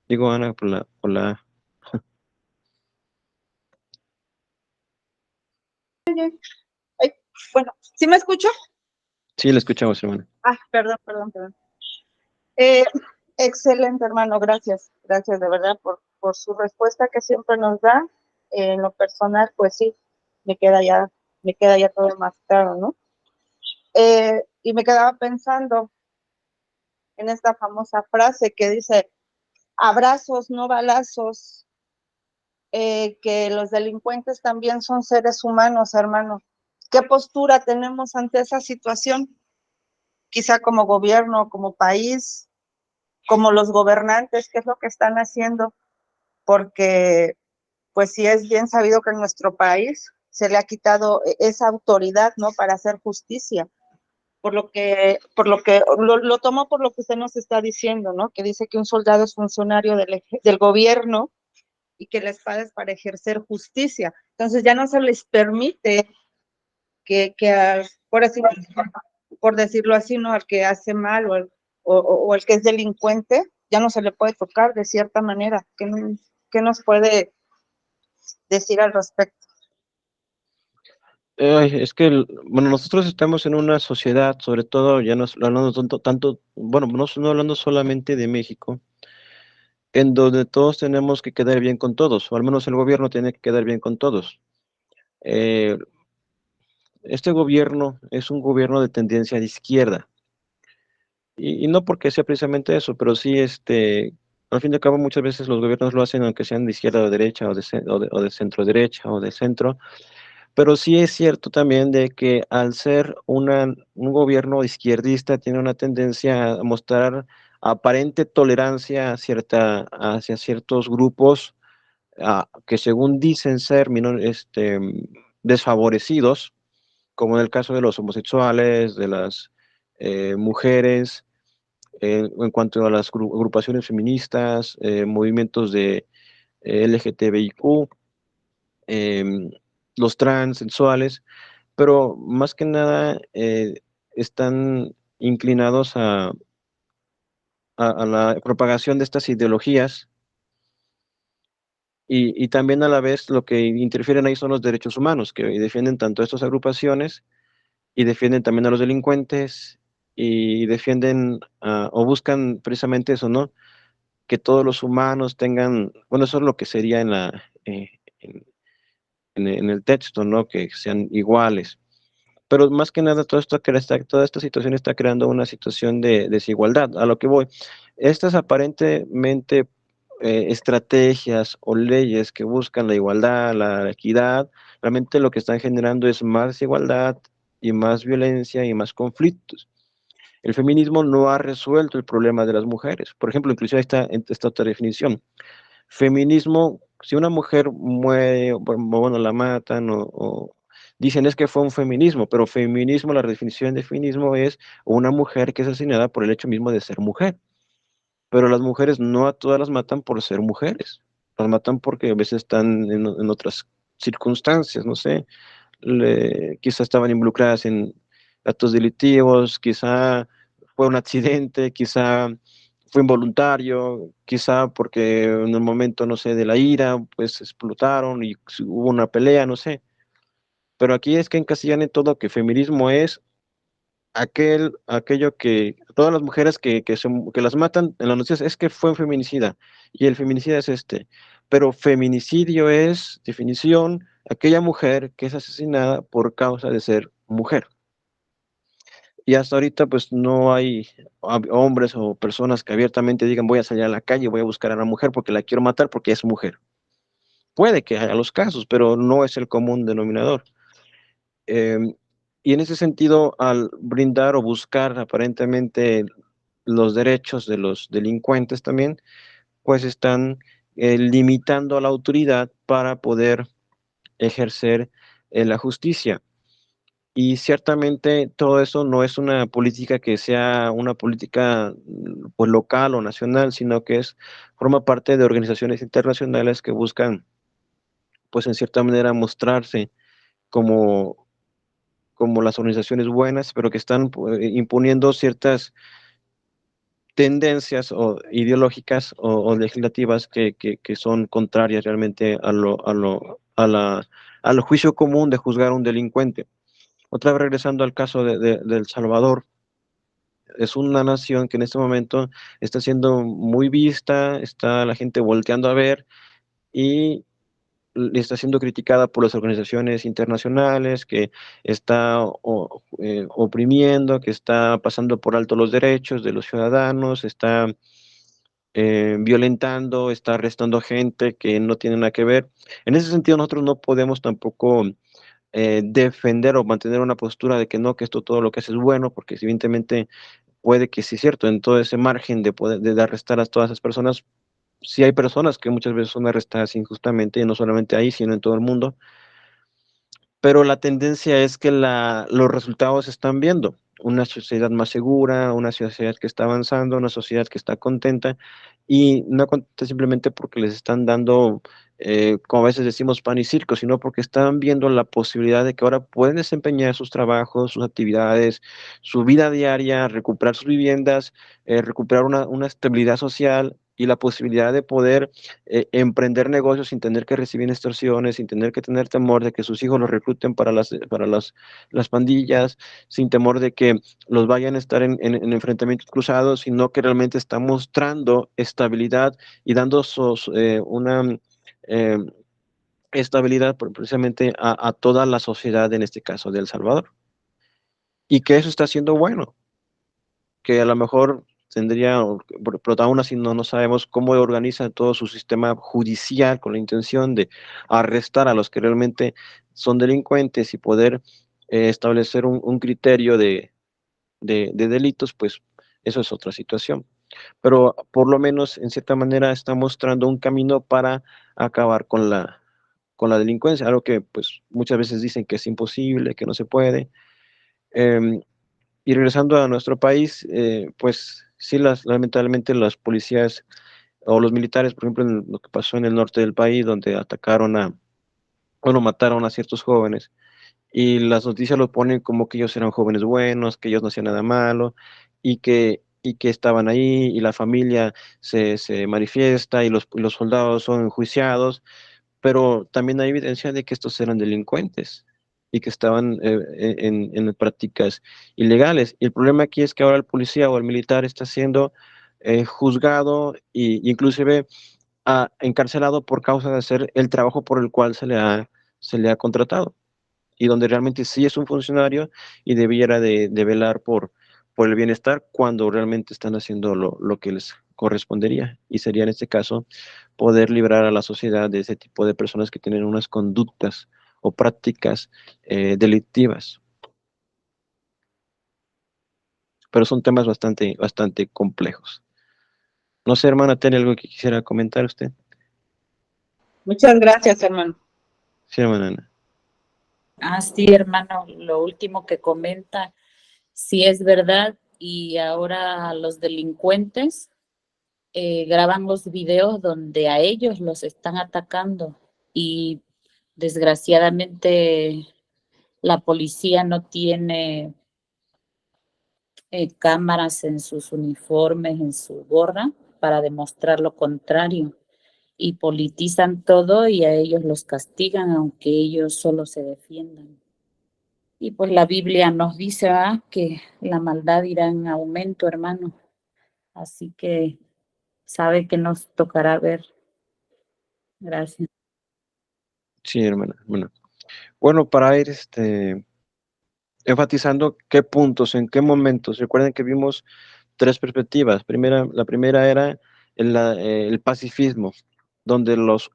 Digo Ana por la. Ay, bueno, ¿sí me escucho? Sí, la escuchamos, hermana. Ah, perdón. Eh, Excelente, hermano, gracias de verdad por su respuesta que siempre nos da. En lo personal, pues sí, me queda ya, me queda ya todo más claro, ¿no? Y me quedaba pensando en esta famosa frase que dice: abrazos, no balazos, que los delincuentes también son seres humanos, hermano. ¿Qué postura tenemos ante esa situación? Quizá como gobierno, como país, como los gobernantes, qué es lo que están haciendo, porque pues sí es bien sabido que en nuestro país se le ha quitado esa autoridad, ¿no? Para hacer justicia. Lo tomo por lo que usted nos está diciendo, ¿no? Que dice que un soldado es funcionario del gobierno y que la espada es para ejercer justicia. Entonces ya no se les permite que por decirlo así, ¿no? Al que hace mal o el que es delincuente, ya no se le puede tocar de cierta manera. ¿Qué nos puede decir al respecto? Es que, bueno, nosotros estamos en una sociedad, sobre todo, ya no hablando bueno, no hablando solamente de México, en donde todos tenemos que quedar bien con todos, o al menos el gobierno tiene que quedar bien con todos. Eh, este gobierno es un gobierno de tendencia de izquierda, y no porque sea precisamente eso, pero sí, al fin y al cabo, muchas veces los gobiernos lo hacen aunque sean de izquierda o de derecha, o de centro derecha, o de centro. Pero sí es cierto también de que al ser un gobierno izquierdista tiene una tendencia a mostrar aparente tolerancia hacia ciertos grupos que según dicen ser desfavorecidos, como en el caso de los homosexuales, de las mujeres, en cuanto a las agrupaciones feministas, movimientos de LGTBIQ, em, los transexuales, pero más que nada están inclinados a la propagación de estas ideologías y también a la vez lo que interfieren ahí son los derechos humanos, que defienden tanto a estas agrupaciones y defienden también a los delincuentes y defienden o buscan precisamente eso, ¿no? Que todos los humanos tengan, bueno, eso es lo que sería en, en el texto, ¿no? Que sean iguales. Pero más que nada, toda esta situación está creando una situación de desigualdad. A lo que voy, estas aparentemente estrategias o leyes que buscan la igualdad, la equidad, realmente lo que están generando es más desigualdad y más violencia y más conflictos. El feminismo no ha resuelto el problema de las mujeres. Por ejemplo, inclusive esta otra definición. Feminismo, si una mujer muere, bueno, la matan o dicen es que fue un feminismo, pero feminismo, la definición de feminismo es una mujer que es asesinada por el hecho mismo de ser mujer. Pero las mujeres no a todas las matan por ser mujeres, las matan porque a veces están en otras circunstancias, no sé, quizá estaban involucradas en actos delictivos, quizá fue un accidente, quizá fue involuntario, quizá porque en el momento, no sé, de la ira, pues explotaron y hubo una pelea, no sé. Pero aquí es que encasillan en todo que feminismo es aquello que todas las mujeres que las matan en las noticias es que fue un feminicida y el feminicida es este. Pero feminicidio es, definición, aquella mujer que es asesinada por causa de ser mujer. Y hasta ahorita pues no hay hombres o personas que abiertamente digan voy a salir a la calle, voy a buscar a la mujer porque la quiero matar porque es mujer. Puede que haya los casos, pero no es el común denominador. Em, y en ese sentido, al brindar o buscar aparentemente los derechos de los delincuentes también, pues están limitando a la autoridad para poder ejercer la justicia. Y ciertamente todo eso no es una política que sea una política pues, local o nacional, sino que forma parte de organizaciones internacionales que buscan, pues en cierta manera, mostrarse como, como las organizaciones buenas, pero que están imponiendo ciertas tendencias o ideológicas o legislativas que son contrarias realmente al juicio común de juzgar a un delincuente. Otra vez regresando al caso de El Salvador, es una nación que en este momento está siendo muy vista, está la gente volteando a ver y está siendo criticada por las organizaciones internacionales, que está oprimiendo, que está pasando por alto los derechos de los ciudadanos, está violentando, está arrestando gente que no tiene nada que ver. En ese sentido, nosotros no podemos tampoco defender o mantener una postura de que no, que esto todo lo que hace es bueno, porque evidentemente puede que sí es cierto, en todo ese margen de poder de arrestar a todas esas personas, sí hay personas que muchas veces son arrestadas injustamente, y no solamente ahí, sino en todo el mundo, pero la tendencia es que los resultados se están viendo. Una sociedad más segura, una sociedad que está avanzando, una sociedad que está contenta, y no contenta simplemente porque les están dando, como a veces decimos, pan y circo, sino porque están viendo la posibilidad de que ahora pueden desempeñar sus trabajos, sus actividades, su vida diaria, recuperar sus viviendas, recuperar una estabilidad social y la posibilidad de poder emprender negocios sin tener que recibir extorsiones, sin tener que tener temor de que sus hijos los recluten para las pandillas, sin temor de que los vayan a estar en enfrentamientos cruzados, sino que realmente está mostrando estabilidad y dando una eh, estabilidad precisamente a toda la sociedad, en este caso de El Salvador. Y que eso está siendo bueno, que a lo mejor tendría, pero aún así no sabemos cómo organiza todo su sistema judicial con la intención de arrestar a los que realmente son delincuentes y poder establecer un criterio de delitos, pues eso es otra situación. Pero por lo menos, en cierta manera, está mostrando un camino para acabar con la delincuencia, algo que pues muchas veces dicen que es imposible, que no se puede. Em, y regresando a nuestro país, pues sí, lamentablemente las policías o los militares, por ejemplo, en lo que pasó en el norte del país, donde bueno, mataron a ciertos jóvenes, y las noticias lo ponen como que ellos eran jóvenes buenos, que ellos no hacían nada malo, y que estaban ahí, y la familia se manifiesta, y los soldados son enjuiciados, pero también hay evidencia de que estos eran delincuentes y que estaban en prácticas ilegales. Y el problema aquí es que ahora el policía o el militar está siendo juzgado e inclusive encarcelado por causa de hacer el trabajo por el cual se le ha contratado, y donde realmente sí es un funcionario y debiera de velar por el bienestar cuando realmente están haciendo lo que les correspondería, y sería en este caso poder librar a la sociedad de ese tipo de personas que tienen unas conductas o prácticas delictivas. Pero son temas bastante, bastante complejos. No sé, hermana, ¿tiene algo que quisiera comentar usted? Muchas gracias, hermano. Sí, hermana Ana. Sí, hermano, lo último que comenta, sí es verdad, y ahora los delincuentes graban los videos donde a ellos los están atacando, y desgraciadamente la policía no tiene cámaras en sus uniformes, en su gorra, para demostrar lo contrario, y politizan todo y a ellos los castigan, aunque ellos solo se defiendan. Y pues la Biblia nos dice que la maldad irá en aumento, hermano. Así que sabe que nos tocará ver. Gracias. Sí, hermana. Bueno, para ir enfatizando qué puntos, en qué momentos. Recuerden que vimos tres perspectivas. La primera era el pacifismo, donde los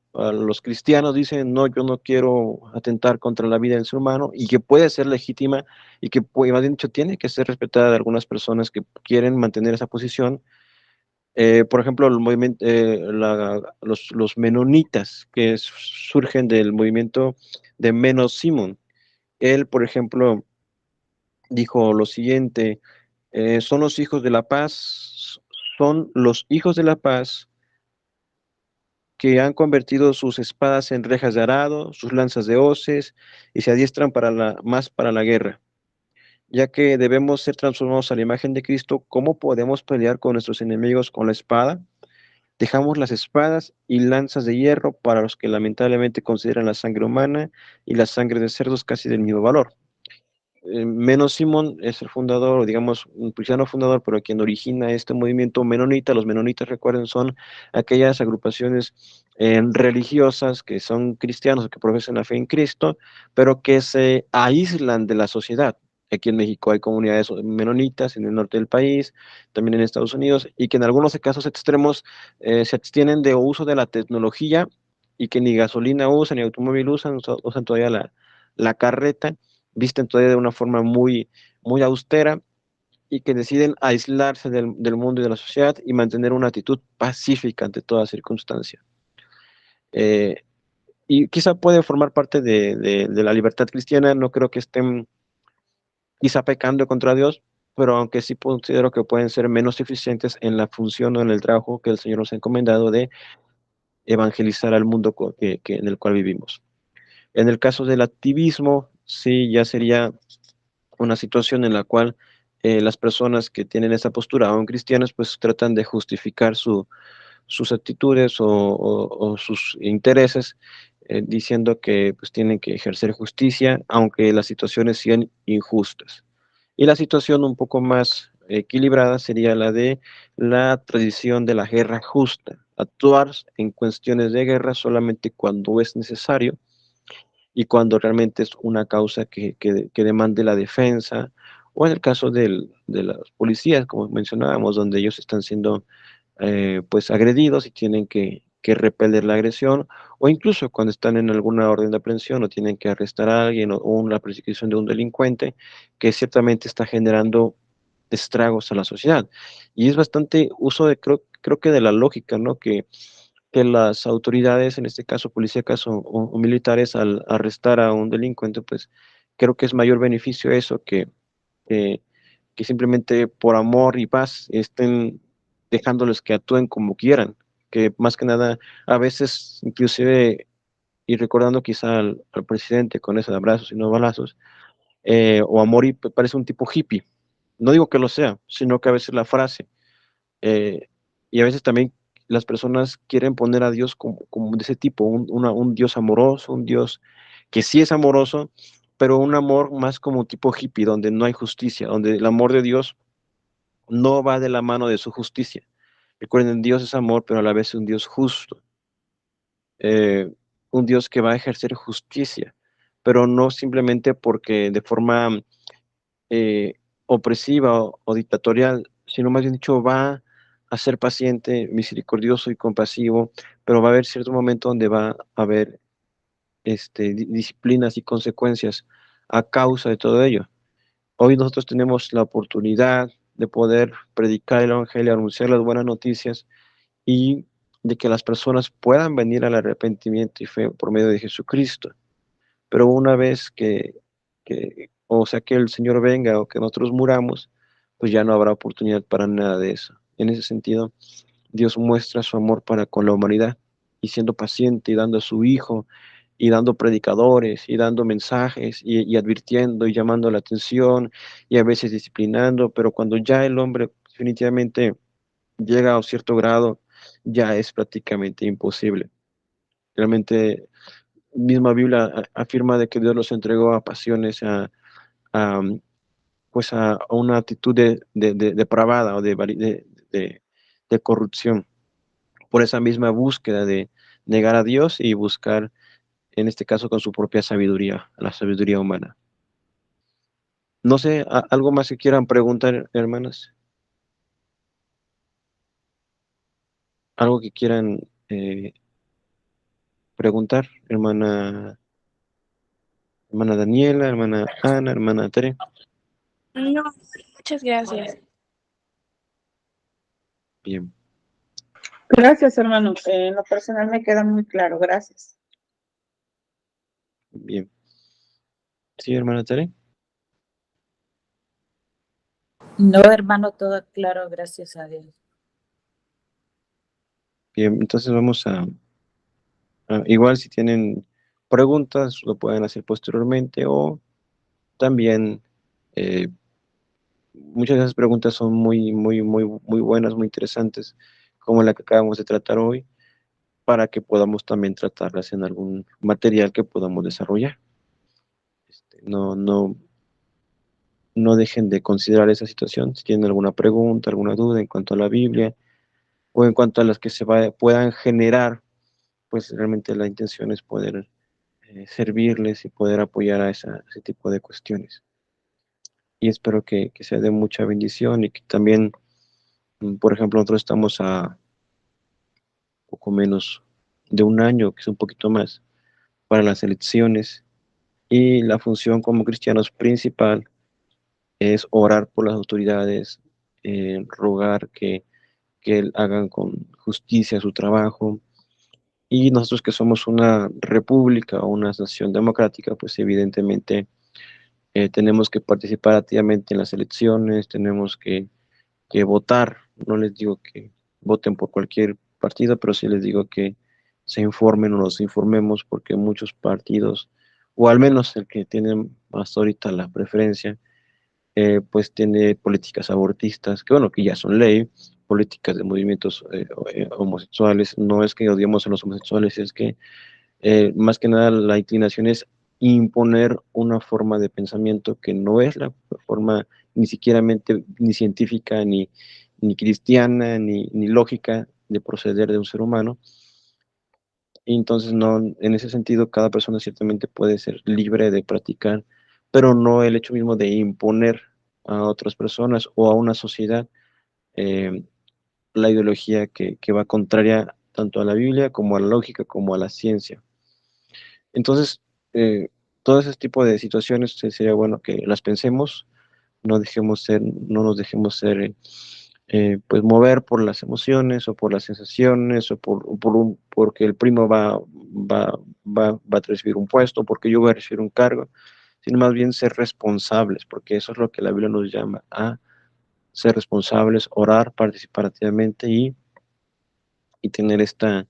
cristianos dicen, no, yo no quiero atentar contra la vida del ser humano, y que puede ser legítima, y que, más bien dicho, tiene que ser respetada de algunas personas que quieren mantener esa posición. Por ejemplo, el movimiento, los menonitas, que surgen del movimiento de Menno Simón. Él, por ejemplo, dijo lo siguiente: son los hijos de la paz, son los hijos de la paz que han convertido sus espadas en rejas de arado, sus lanzas de hoces, y se adiestran más para la guerra. Ya que debemos ser transformados a la imagen de Cristo, ¿cómo podemos pelear con nuestros enemigos con la espada? Dejamos las espadas y lanzas de hierro para los que lamentablemente consideran la sangre humana y la sangre de cerdos casi del mismo valor. Menno Simón es el fundador, o digamos, un cristiano fundador, pero quien origina este movimiento menonita. Los menonitas, recuerden, son aquellas agrupaciones religiosas que son cristianos, que profesan la fe en Cristo, pero que se aíslan de la sociedad. Aquí en México hay comunidades menonitas en el norte del país, también en Estados Unidos, y que en algunos casos extremos se abstienen de uso de la tecnología, y que ni gasolina usan, ni automóvil usan todavía la carreta, visten todavía de una forma muy, muy austera, y que deciden aislarse del mundo y de la sociedad y mantener una actitud pacífica ante toda circunstancia. Y quizá puede formar parte de la libertad cristiana. No creo que estén quizá pecando contra Dios, pero aunque sí considero que pueden ser menos eficientes en la función o en el trabajo que el Señor nos ha encomendado de evangelizar al mundo en el cual vivimos. En el caso del activismo, sí, ya sería una situación en la cual las personas que tienen esa postura, aún cristianas, pues tratan de justificar sus actitudes o sus intereses, diciendo que pues tienen que ejercer justicia, aunque las situaciones sean injustas. Y la situación un poco más equilibrada sería la de la tradición de la guerra justa, actuar en cuestiones de guerra solamente cuando es necesario y cuando realmente es una causa que demande la defensa, o en el caso de las policías, como mencionábamos, donde ellos están siendo pues agredidos y tienen que repeler la agresión, o incluso cuando están en alguna orden de aprehensión o tienen que arrestar a alguien o una persecución de un delincuente que ciertamente está generando estragos a la sociedad. Y es bastante uso creo que de la lógica, ¿no? Que las autoridades, en este caso policíacas o militares, al arrestar a un delincuente, pues creo que es mayor beneficio eso que, que simplemente por amor y paz estén dejándoles que actúen como quieran, que más que nada, a veces inclusive, y recordando quizá al presidente con esos abrazos y no balazos, o amor y parece un tipo hippie. No digo que lo sea, sino que a veces la frase, eh, y a veces también las personas quieren poner a Dios como de ese tipo, un Dios amoroso, un Dios que sí es amoroso, pero un amor más como tipo hippie, donde no hay justicia, donde el amor de Dios no va de la mano de su justicia. Recuerden, Dios es amor, pero a la vez es un Dios justo, eh, un Dios que va a ejercer justicia, pero no simplemente porque de forma eh, opresiva o dictatorial, sino más bien dicho, va a ser paciente, misericordioso y compasivo, pero va a haber cierto momento donde va a haber disciplinas y consecuencias a causa de todo ello. Hoy nosotros tenemos la oportunidad de poder predicar el Evangelio, anunciar las buenas noticias y de que las personas puedan venir al arrepentimiento y fe por medio de Jesucristo. Pero una vez o sea, que el Señor venga o que nosotros muramos, pues ya no habrá oportunidad para nada de eso. En ese sentido, Dios muestra su amor para con la humanidad y siendo paciente y dando a su Hijo y dando predicadores y dando mensajes y advirtiendo y llamando la atención y a veces disciplinando, pero cuando ya el hombre definitivamente llega a un cierto grado, ya es prácticamente imposible. Realmente, misma Biblia afirma de que Dios los entregó a pasiones, a, pues a una actitud de depravada o de corrupción, por esa misma búsqueda de negar a Dios y buscar, en este caso, con su propia sabiduría, la sabiduría humana. No sé, algo más que quieran preguntar, hermanas, algo que quieran preguntar, hermana Daniela, hermana Ana, hermana Tere. No, muchas gracias. Bien, Gracias, hermano. En lo personal me queda muy claro. Gracias. bien. Sí, hermana Tere. No, hermano, todo claro, gracias a Dios. Bien, entonces vamos igual si tienen preguntas, lo pueden hacer posteriormente o también muchas de esas preguntas son muy buenas, muy interesantes, como la que acabamos de tratar hoy, para que podamos también tratarlas en algún material que podamos desarrollar. No dejen de considerar esa situación. Si tienen alguna pregunta, alguna duda en cuanto a la Biblia o en cuanto a las que puedan generar, pues realmente la intención es poder servirles y poder apoyar a ese tipo de cuestiones. Y espero que sea de mucha bendición y que también, por ejemplo, nosotros estamos a poco menos de un año, que es un poquito más, para las elecciones y la función como cristianos principal es orar por las autoridades, rogar que hagan con justicia su trabajo. Y nosotros que somos una república o una nación democrática, pues evidentemente tenemos que participar activamente en las elecciones, tenemos que votar. No les digo que voten por cualquier partido, pero sí les digo que se informen o nos informemos, porque muchos partidos, o al menos el que tiene hasta ahorita la preferencia, pues tiene políticas abortistas, que bueno, que ya son ley, políticas de movimientos homosexuales. No es que odiemos a los homosexuales, es que más que nada la inclinación es imponer una forma de pensamiento que no es la forma ni siquiera ni científica, ni cristiana, ni lógica de proceder de un ser humano. Y entonces, no, en ese sentido, cada persona ciertamente puede ser libre de practicar, pero no el hecho mismo de imponer a otras personas o a una sociedad eh, la ideología que va contraria tanto a la Biblia como a la lógica como a la ciencia. Entonces, todo ese tipo de situaciones sería bueno que las pensemos, no nos dejemos ser, pues mover por las emociones o por las sensaciones o porque el primo va a recibir un puesto, porque yo voy a recibir un cargo, sino más bien ser responsables, porque eso es lo que la Biblia nos llama a ser responsables, orar, participar activamente y tener esta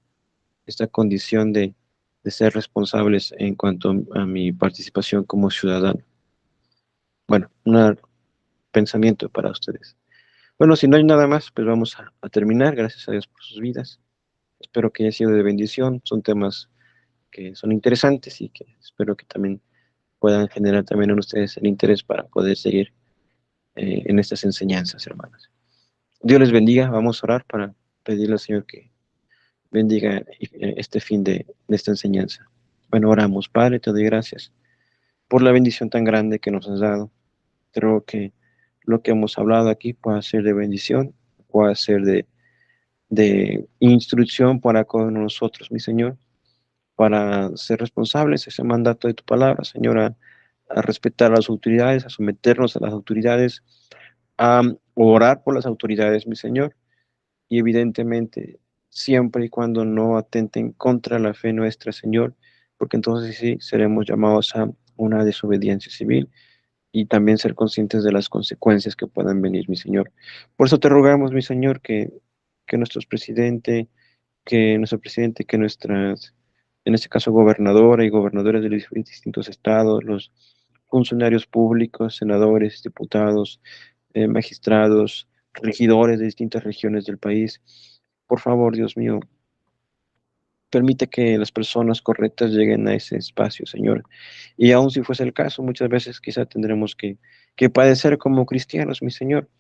condición de ser responsables en cuanto a mi participación como ciudadano. Bueno, un pensamiento para ustedes. Bueno, si no hay nada más, pues vamos a terminar. Gracias a Dios por sus vidas. Espero que haya sido de bendición. Son temas que son interesantes y que espero que también puedan generar también en ustedes el interés para poder seguir en estas enseñanzas, hermanas. Dios les bendiga. Vamos a orar para pedirle al Señor que bendiga este fin de esta enseñanza. Bueno, oramos. Padre, te doy gracias por la bendición tan grande que nos has dado. Te ruego que lo que hemos hablado aquí pueda ser de bendición, pueda ser de instrucción para con nosotros, mi Señor, para ser responsables de ese mandato de tu palabra, Señor, a respetar a las autoridades, a someternos a las autoridades, a orar por las autoridades, mi Señor, y evidentemente siempre y cuando no atenten contra la fe nuestra, Señor, porque entonces sí seremos llamados a una desobediencia civil y también ser conscientes de las consecuencias que puedan venir, mi Señor. Por eso te rogamos, mi Señor, que nuestro presidente, que nuestras, en este caso, gobernadora y gobernadores de los distintos estados, los funcionarios públicos, senadores, diputados, magistrados, regidores de distintas regiones del país, por favor, Dios mío, permite que las personas correctas lleguen a ese espacio, Señor. Y aun si fuese el caso, muchas veces quizá tendremos que padecer como cristianos, mi Señor,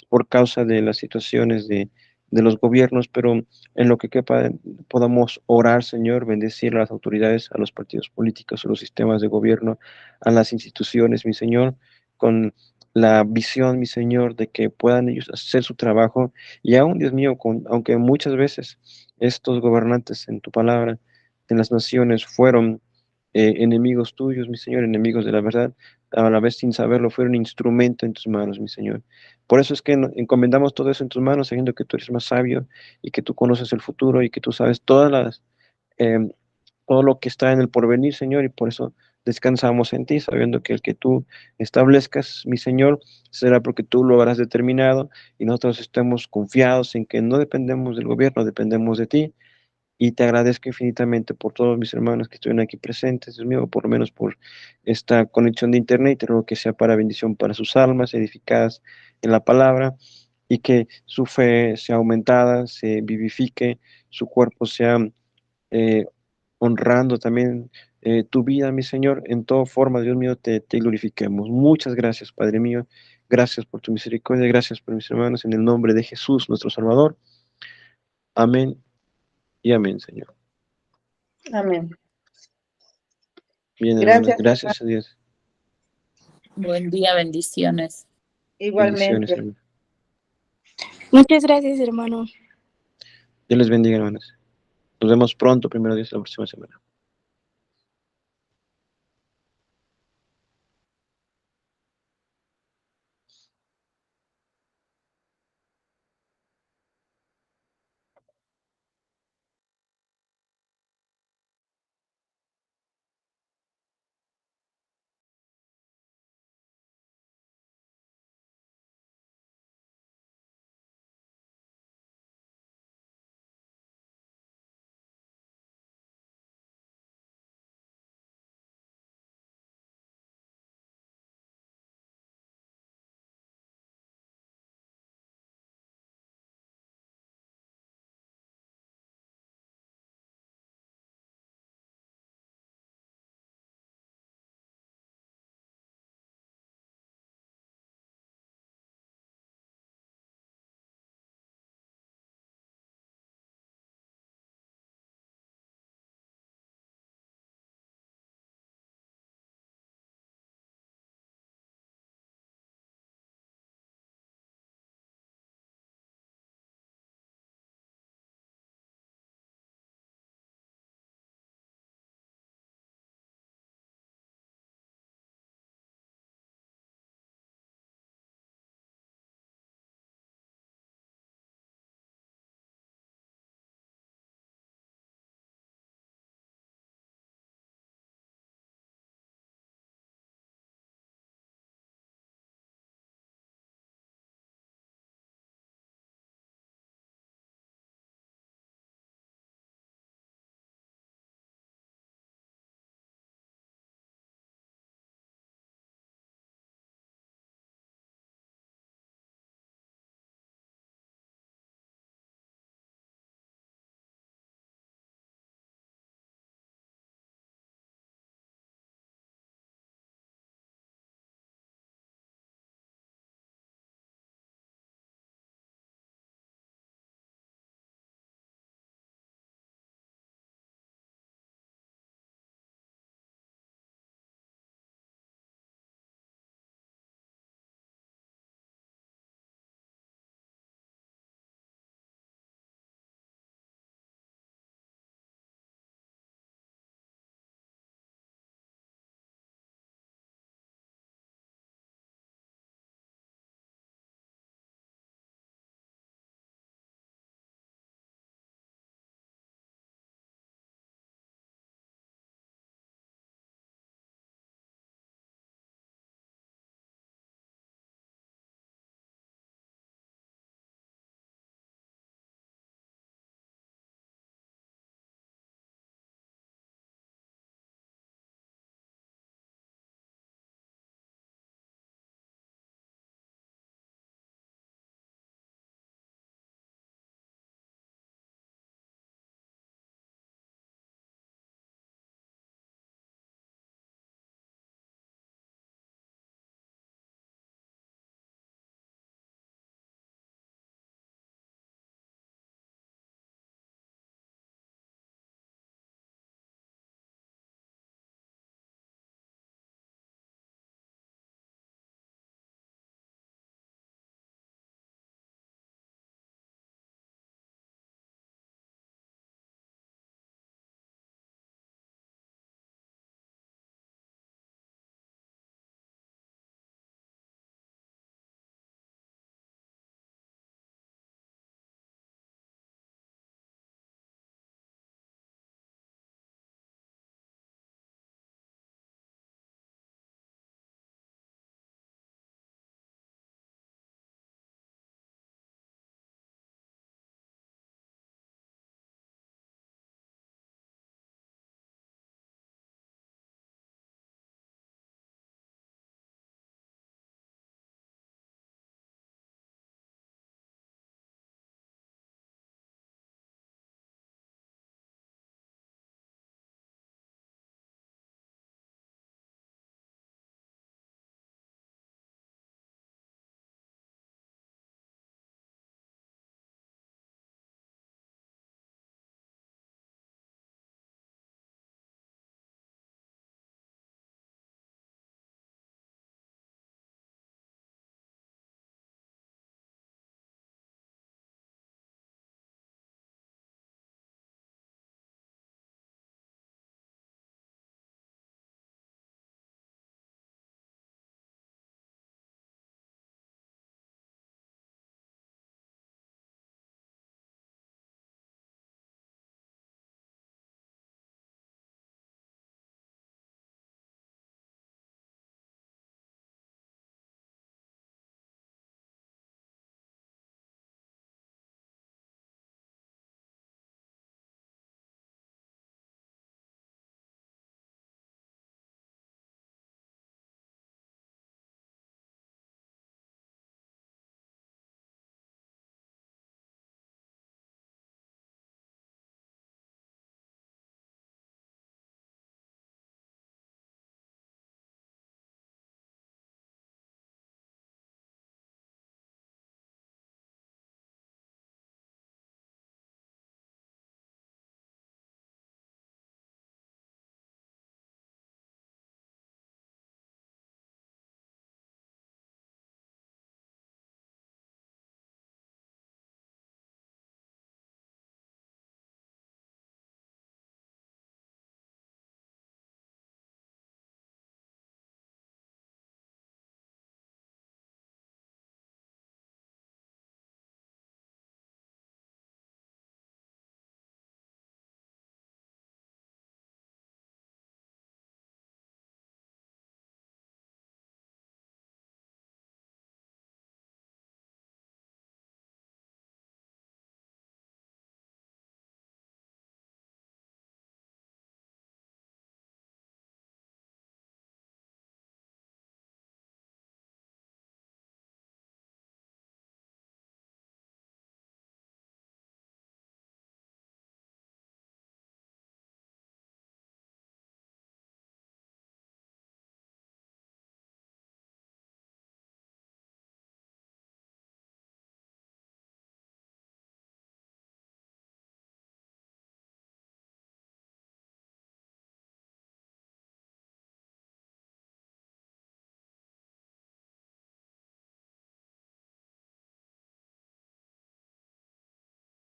por causa de las situaciones de los gobiernos, pero en lo que quepa podamos orar, Señor, bendecir a las autoridades, a los partidos políticos, a los sistemas de gobierno, a las instituciones, mi Señor, con la visión, mi Señor, de que puedan ellos hacer su trabajo y aún, Dios mío, aunque muchas veces estos gobernantes en tu palabra, en las naciones, fueron enemigos tuyos, mi Señor, enemigos de la verdad, a la vez sin saberlo, fueron instrumento en tus manos, mi Señor. Por eso es que encomendamos todo eso en tus manos, sabiendo que tú eres más sabio y que tú conoces el futuro y que tú sabes eh, todo lo que está en el porvenir, Señor, y por eso descansamos en ti, sabiendo que el que tú establezcas, mi Señor, será porque tú lo habrás determinado y nosotros estemos confiados en que no dependemos del gobierno, dependemos de ti. Y te agradezco infinitamente por todos mis hermanos que estuvieron aquí presentes, Dios mío, por lo menos por esta conexión de internet, y te ruego que sea para bendición para sus almas, edificadas en la palabra, y que su fe sea aumentada, se vivifique, su cuerpo sea eh, honrando también tu vida, mi Señor, en toda forma, Dios mío, te glorifiquemos. Muchas gracias, Padre mío, gracias por tu misericordia, gracias por mis hermanos, en el nombre de Jesús, nuestro Salvador. Amén y amén, Señor. Amén. Bien, hermanas, Gracias, hermano. gracias a Dios. Buen día, bendiciones. Bendiciones, Igualmente. hermanos. Muchas gracias, hermano. Dios les bendiga, hermanos. Nos vemos pronto, primero Dios, la próxima semana.